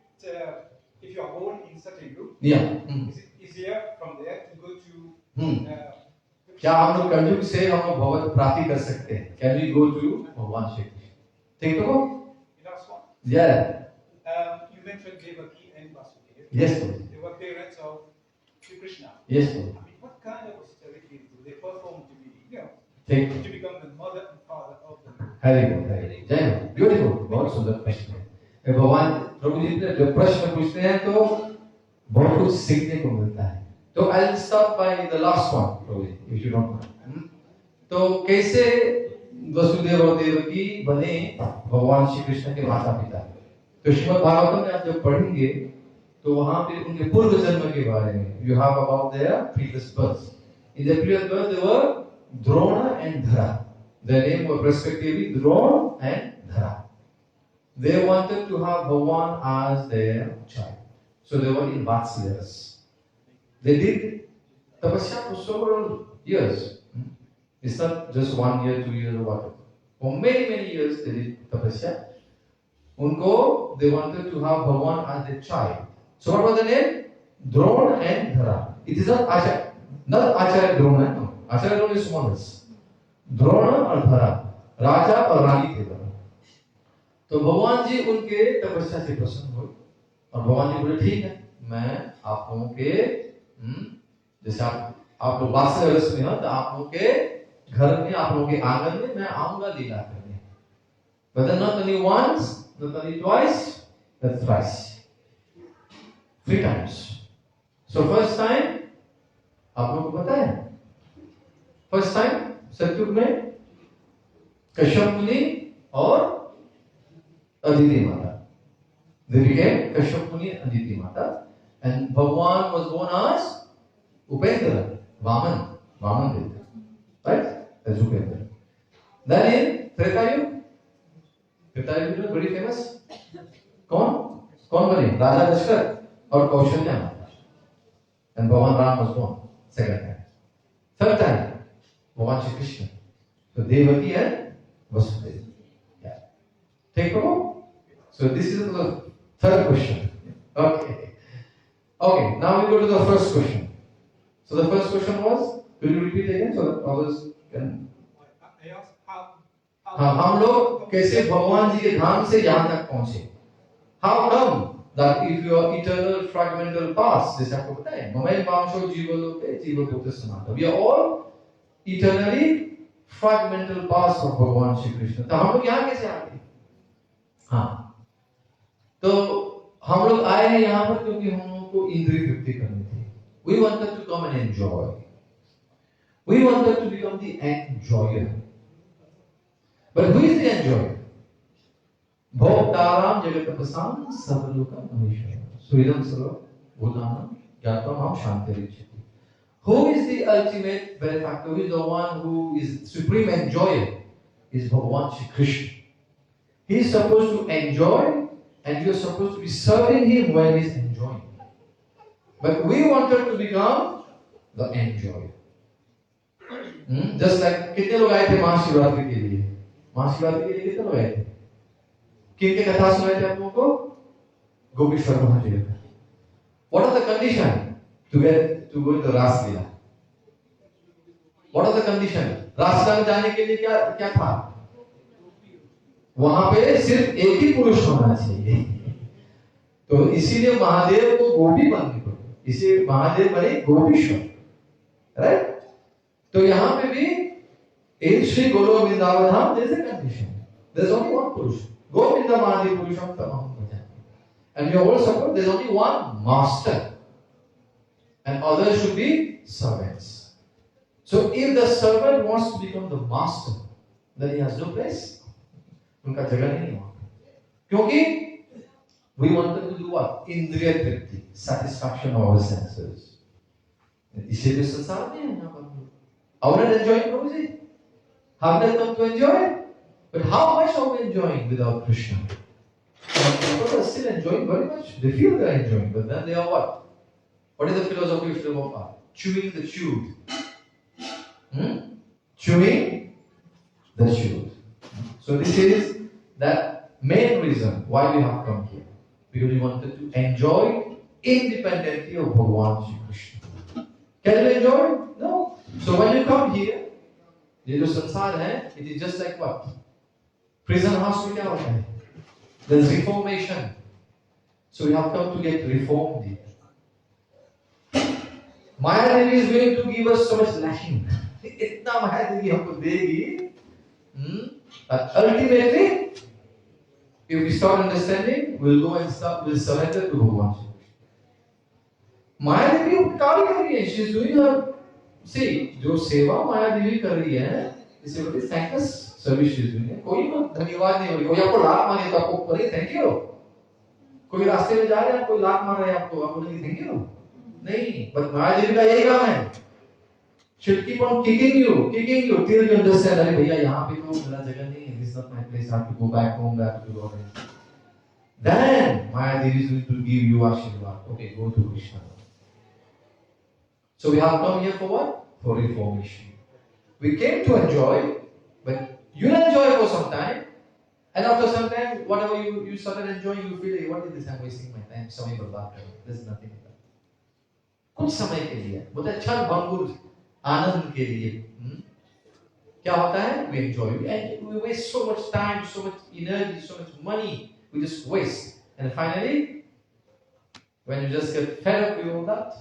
if you are born in Satyayug? Yeah. Is it easier from there to go to? क्या हम लोग कलयुग से हम लोग भगवत प्राप्ति कर सकते हैं? Can we go to भगवान श्री कृष्ण? ठीक तो? Last one. Yeah. You mentioned Devaki and Vasudeva. Yes, Lord. They were parents of Sri Krishna. Yes, Lord. I mean, what kind of austerity do they perform to be, ठीक। to become the mother and father of them? Hari बोल, जय हो। Beautiful, बहुत सुंदर प्रश्न है। भगवान प्रभु जी ने जब प्रश्न पूछते हैं तो बहुत कुछ सीखने को मिलता है। तो I'll start by the last one, Prabhu ji, if you don't mind. तो कैसे वसुदेव और देवकी बने भगवान श्री कृष्ण के माता पिता। तो श्रीमद् भागवतम में आप जब पढ़ेंगे तो वहां पे उनके पूर्व जन्म के बारे में you have about their previous birth. In their previous birth they were Drona and Dhara. Their name were respectively Drona and Dhara. They wanted to have Bhagwan as their child. So they were in Vatsalyas. They did tapasya for several years. It's not just 1 year, 2 years or whatever. For many, many years they did tapasya. Unko, they wanted to have Bhagwan as their child. So what was the name? Drona and Dhara. It is not Acharya Drona. No. Acharya Drona is smallest. Drona और Dhara, राजा और रानी थे दोनों। तो भगवान जी उनके तपस्या से प्रसन्न हुए और भगवान जी बोले ठीक है, मैं आप लोगों के जैसे आप लोग वात्सल्य में हो तो आप लोगों के घर में, आप लोगों के आंगन में मैं आऊंगा लीला करने। But not only once, not only twice, but thrice. 3 times. So first time, आप लोगों को पता है? First time सतयुग में कश्यप मुनि और अदिति माता। They became कश्यप मुनि and अदिति माता, and Bhagwan was born as Upendra, Vaman Dev, right? As Upendra. Then in Treta Yuga is very famous. कौन बने? राजा दशरथ और कौशल्या माता, and Bhagwan Ram was born second time. Third time Bhagwan Shri Krishna. So Devaki and Vasudeva. Yeah. Take Prabhu? So this is the third question. Okay. Okay, now we go to the first question. So the first question was, will you repeat again so that others can? I asked how हम लोग कैसे भगवान जी के धाम से यहाँ तक पहुँचे? How come that if you are eternal fragmental past, जैसे आपको पता है, ममेन वांशो जीवलोके जीवभूत सनातन. We are all eternally fragmental parts of भगवान श्री कृष्ण. तो हम लोग यहाँ कैसे आ गए? हाँ, तो हम लोग आए हैं यहाँ पर क्योंकि हम लोगों को इंद्रिय तृप्ति करनी थी. We wanted to come and enjoy. We wanted to become the enjoyer. But who is the enjoyer? भोक्ताराम जगत्पसां सर्वलोकं महेश्वरः. सुहृदं सर्व भूतानां ज्ञात्वाहं शान्तिरिच्छति. Who is the ultimate benefactor? Who is the one who is supreme enjoyer? Is Bhagavan Shri Krishna. He is supposed to enjoy, and you are supposed to be serving him when he is enjoying. But we wanted to become the enjoyer. Just like कितने लोग आए थे महाशिवरात्रि के लिए? महाशिवरात्रि के लिए कितने लोग आए थे? किनके कथा सुनाए थे आप लोगों को? गोपीश्वर महादेव का. What are the conditions to go to रास लीला? What are the conditions? रासलीला में जाने के लिए क्या था? वहां पे सिर्फ एक ही पुरुष होना चाहिए. तो इसीलिए महादेव को गोपी बननी पड़ी. इसीलिए महादेव बने गोपीश्वर. राइट? तो यहाँ पे भी in Sri Golo Vrindavan, there is a condition. There is only one Purush. Govinda Mahadi Purusham Tamam Bhajan. And you all support there is only one master. And others should be servants. So if the servant wants to become the master, then he has no place. उनका जगह नहीं वहाँ. क्योंकि we wanted to do what? Indriya tripti, satisfaction of our senses. इसीलिए तो संसार में है ना. Are we not enjoying Prabhuji? Have they come to enjoy? But how much are we enjoying without Krishna? People are still enjoying very much. They feel they are enjoying, but then they are what? What is the philosophy of Srila Prabhupada? Chewing the chewed. Chewing the chewed. So this is the main reason why we have come here. Because we wanted to enjoy independently of Bhagavan Shri Krishna. Can you enjoy? No. So when you come here, ये जो संसार है, it is just like what? Prison house में क्या होता है? There's reformation. So we have come to get reformed here. Maya Devi is going to give us so much lashing. इतना माया देवी हमको देगी. But ultimately, if we start understanding, we'll go and we'll surrender to Bhagavan. माया देवी कार्य कर रही है. She's doing her. See, जो सेवा माया देवी कर रही है, इसे बोलते हैं सर्विस में कोई धन्यवाद नहीं हो रही, कोई आपको लात मारे तो आपको बोले थैंक यू। कोई रास्ते में जा रहे हैं, कोई लात मार रहे हैं आपको, आप बोलेंगे थैंक यू नहीं। बट महाराज जी का यही काम है, should keep on kicking you till you understand, अरे भैया यहाँ पे तो मेरा जगह नहीं है, this is not my place, I have to go back home, back to Lord. Then Mahadevi is going to give you Ashirvad. Okay, go to Krishna. So we have come here for what? For reformation. We came to enjoy, but you'll enjoy for some time, and after some time, whatever you started enjoying, you feel, hey, what is this? I'm wasting my time. समय बर्बाद कर रहा हूँ. There's nothing in that. कुछ समय के लिए, बहुत अच्छा भंगुर आनंद के लिए, क्या होता है? We enjoy. We waste so much time, so much energy, so much money. We just waste. And finally, when you just get fed up with all that,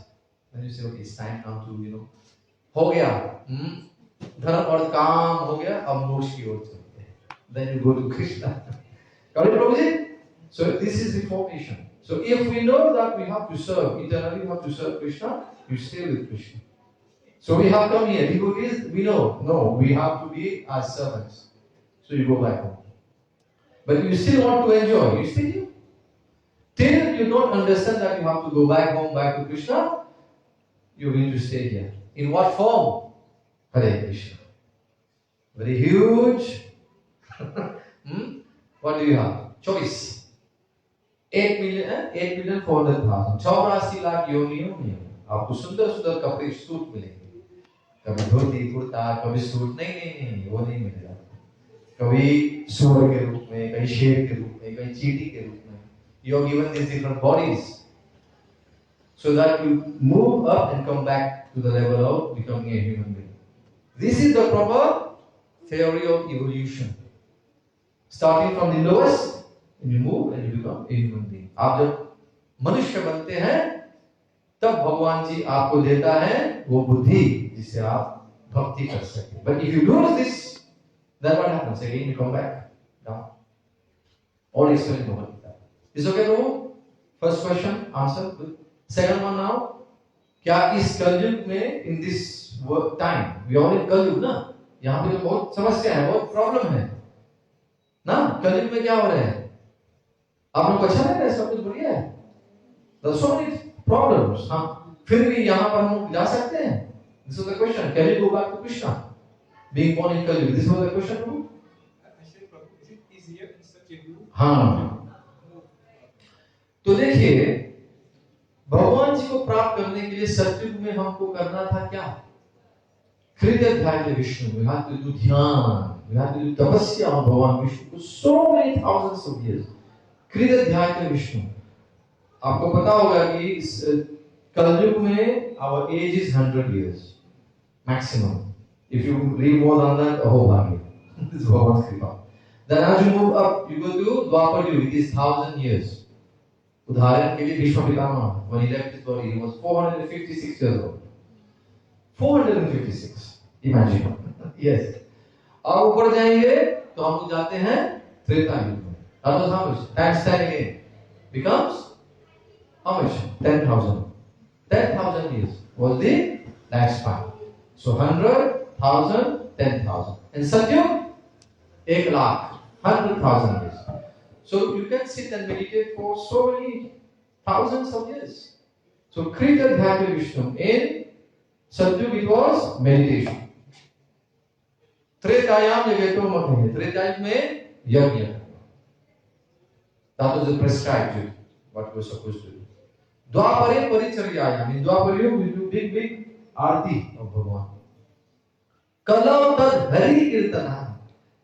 then you say, okay, it's time now to, हो गया, धर्म और काम हो गया, अब मोक्ष की ओर चलते हैं. Then you go to Krishna. Got it, Prabhuji? So this is reformation. So if we know that we have to serve, eternally we have to serve Krishna, you stay with Krishna. So we have come here. Devotees, we know, no, we have to be our servants. So you go back home. But you still want to enjoy, you stay here. Till you don't understand that you have to go back home, back to Krishna, you're going to stay here. In what form? Hare Krishna. Very huge. What do you have? Choice. 8,400,000. 84 lakh योनियों में आपको सुंदर सुंदर कपड़े suit मिलेंगे. कभी धोती कुर्ता, कभी suit, नहीं, वो नहीं मिलेगा. कभी सूअर के रूप में, कभी शेर के रूप में, कभी चींटी के रूप में. You are given these different bodies so that you move up and come back to the level of becoming a human being. This is the proper theory of evolution. Starting from the lowest, and you move and you become a human being. आप जब मनुष्य बनते हैं, तब भगवान जी आपको देता है वो बुद्धि जिससे आप भक्ति कर सके. But if you lose this, then what happens? Again you come back down. All explained over that. Is okay, Prabhu? First question answer. Second one now. क्या इस कलयुग में in this time, we are in कलयुग ना, यहाँ पे तो बहुत समस्या है, बहुत प्रॉब्लम है ना. कलयुग में क्या हो रहा है? आप लोग को अच्छा लग रहा है? सब कुछ बढ़िया है? There are so many problems. हाँ, फिर भी यहाँ पर हम लोग जा सकते हैं? This is the question. Can you go back to Krishna? Being born in Kali Yuga. This was the question, Prabhu? I said, Prabhu, is it easier in such a view? हाँ. तो देखिए, भगवान जी को प्राप्त करने के लिए सतयुग में हमको करना था क्या? कृत्य ध्यान Vishnu. We had to do ध्यान. We had to do तपस्या on भगवान विष्णु को so many thousands of years. कृत्य ध्यान विष्णु. आपको पता होगा कि इस कलयुग में our age is 100 years maximum. If you live more than that, oh bhagya. This is Bhagavan's kripa. Then as you move up, you go to Dwapar Yuga. It is 1,000 years. उदाहरण के लिए Bhishma Pitamah, when he left his body, he was 456 years old. 456. Imagine. Yes. अब ऊपर जाएंगे तो हम लोग जाते हैं त्रेता युग में. That was how much? Times 10 again. Becomes how much? 10,000. 10,000 years was the lifespan. So 100, 1,000, 10,000. And Satyam, 1 lakh, 100,000 years. So you can sit and meditate for so many thousands of years. So Krita Dhyana Vishnu. In Satyam it was meditation. Tretayam Yagato Mathe. Tretayam में यज्ञ. That was the prescribed duty, what we were supposed to do. Dwapare Paricharyayam. In Dwapare we do big Aarti of Bhagavan. Kalau tad Hari Kirtana.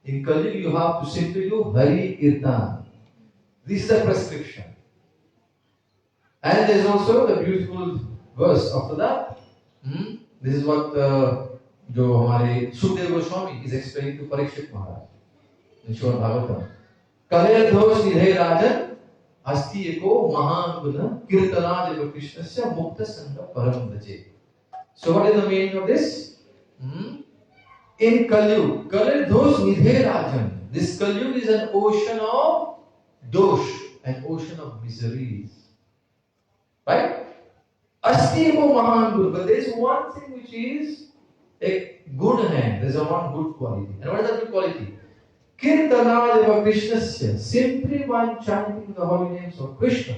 In Kali you have to simply do Hari Kirtan. This is the prescription. And there is also the beautiful verse after that. This is what जो हमारे Sukhdev Goswami is explaining to Parikshit Maharaj in Srimad Bhagavatam. Kaler दोष निधे राजन अस्ति एको महान गुण कीर्तनादेव कृष्णस्य मुक्त संग परम भजे. So what is the meaning of this? In Kalyug, Kalir dosh nidhe rajan. This Kalyug is an ocean of dosh, an ocean of miseries. Right? Asti eko mahan gun. But there is one thing which is a good hand. There is a one good quality. And what is that good quality? Kirtanadev Krishnasya, simply one chanting the holy names of Krishna,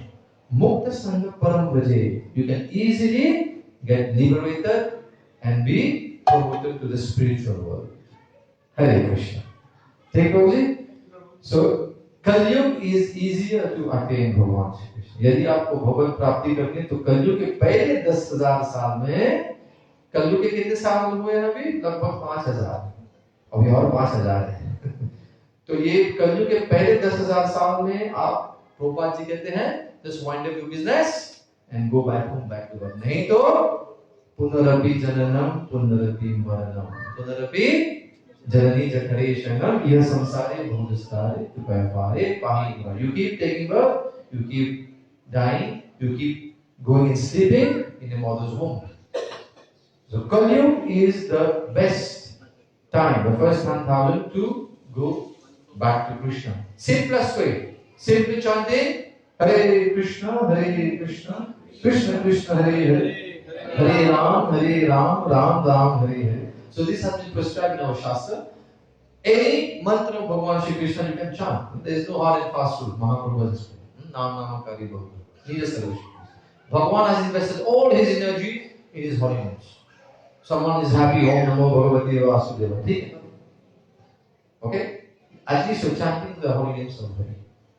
Mukta Sangha Param Vraje, you can easily get liberated and be promoted to the spiritual world. Hare Krishna. Take it. So, Kalyug is easier to attain Bhagavan Shri Krishna. यदि आपको भगवत प्राप्ति करनी है तो कलयुग के पहले 10,000 साल में, कलयुग के कितने साल हुए हैं अभी? लगभग 5,000, अभी और 5,000 है। तो ये कलयुग के पहले 10,000 साल में आप, प्रभुपाद जी कहते हैं, just wind up your business and go back home, back to God. नहीं तो पुनरपि जननम पुनरपि मरणम, पुनरपि जननी जठरे शयनम, यह संसारे बहुदस्तारे तुपैपारे पाहिमा. You keep taking birth, you keep dying, you keep going and sleeping in a mother's womb. So Kalyug is the best time, the first 1,000 to go back to Krishna. Simplest way, simply chanting Hare Krishna, Krishna Krishna, Hare Hare, Hare Ram, Ram Ram, Hare Hare. So this has been prescribed in our Shastra. Any mantra of Bhagavan Shri Krishna you can chant. There is no hard and fast rule. Mahaprabhu has spoken. Nam Kari Bhagavan. Need a solution. Bhagavan has invested all his energy in his holy names. Someone is happy, Om Namo Bhagavate Vasudeva. Okay? At least you're chanting the holy names of Hari.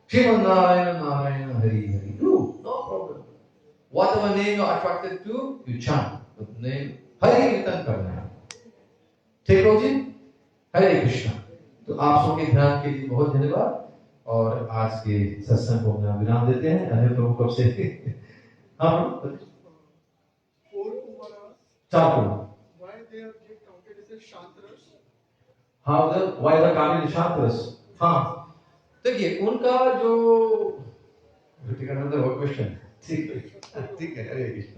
Shriman Narayana Narayana Hari Hari. Do, no problem. Whatever name you're attracted to, you chant. The name Hari Kirtan karna hai. ठीक हो जी? हरे कृष्णा. तो आप सबके ध्यान के लिए बहुत धन्यवाद और आज के सत्संग को हम विराम देते हैं. हरे प्रभु कब से हाँ 4 Why they are counted as Shantras? why the counted Shantras? हाँ देखिए उनका जो क्वेश्चन ठीक है. हरे कृष्ण.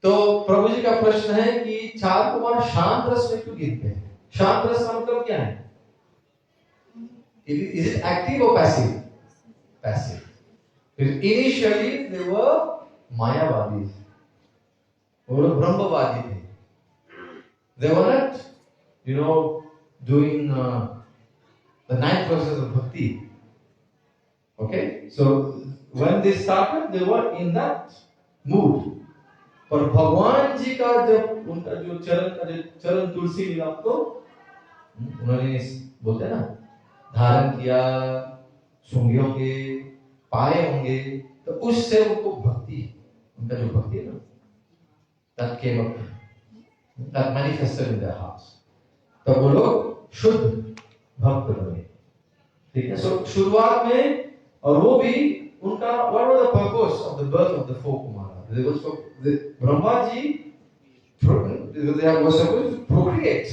तो प्रभु जी का प्रश्न है कि 4 कुमार शांत रस में क्यों गिनते हैं? शांत रस का मतलब क्या है? Is it active or passive? Passive. Initially they were Mayavadis. वो लोग ब्रह्मवादी थे. They were not, doing the 9 processes of bhakti. Okay, so when they started, they were in that mood. और भगवान जी का जब उनका जो चरण तुलसी लीला को उन्होंने बोलते हैं ना धारण किया, सूंघे होंगे, पाए होंगे, तो उससे उनको भक्ति, उनका जो भक्ति है ना, that came up, that manifested in their hearts. तो वो लोग शुद्ध भक्त बने. ठीक है. सो शुरुआत में, और वो भी उनका what was the purpose of the birth of the 4 Kumaras? They were Brahma ji, they were supposed to procreate.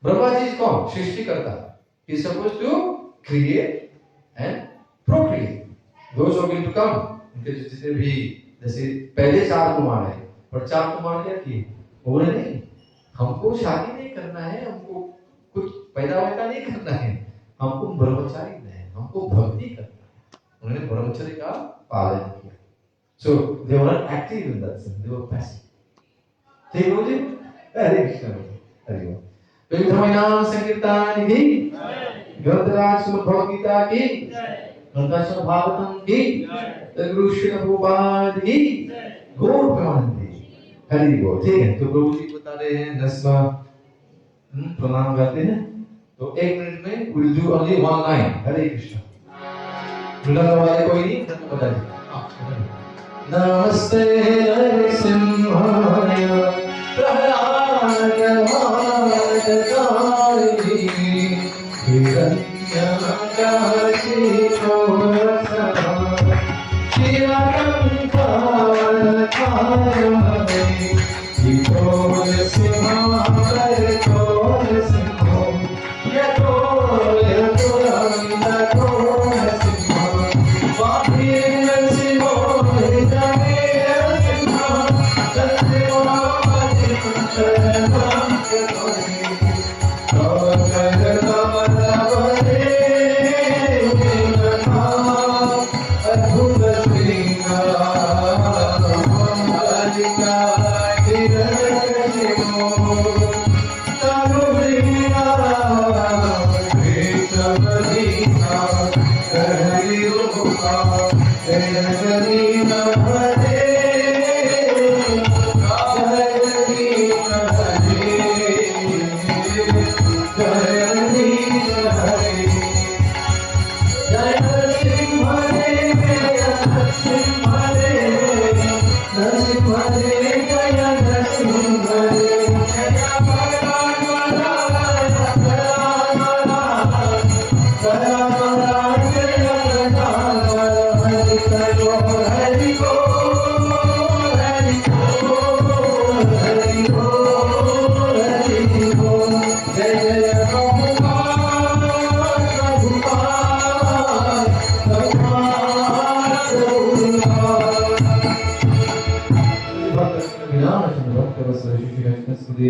Brahma ji is कौन? सृष्टि करता. He is supposed to create and procreate. Those who are going to come, उनके जितने भी जैसे पहले 4 कुमार है, और 4 कुमार क्या किए? बोले नहीं, हमको शादी नहीं करना है, हमको कुछ पैदा वैदा नहीं करना है, हमको ब्रह्मचारी नहीं है, हमको भक्ति करना है. उन्होंने ब्रह्मचर्य का पालन किया. So they were not active in that sense, they were passive. ठीक हो जी? हरे कृष्ण. हरि बोल. तो धर्मनाम संकीर्तन की, ग्रंथराज श्रीमद् भगवद गीता की, ग्रंथराज भागवतम की, गुरु श्री प्रभुपाद की, गौर प्रेमानंदी. हरि बोल. ठीक है. तो प्रभु जी बता रहे हैं 10वां प्रणाम गाते हैं. तो 1 मिनट में we'll do only 1 line. हरे कृष्ण. बुलाने वाले कोई नहीं, बता दीजिए. नमस्ते नरसिंहाय प्रहलाद भारतकारी हिरण्यकशिपुरसहा शिवकंकावरधारणे विठोरसिंहावरतोरसिंहो यतोरतुरन्ततोरसिंहो वाभिर्नरसिंहो Adhuta Sringa हरि गोपाल जय हरे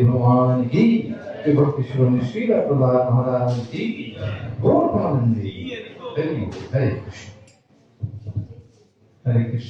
भगवान की भक्ति श्रोमणी श्री प्रहलाद महाराज जी की गौर हरे कृष्ण हरे कृष्ण।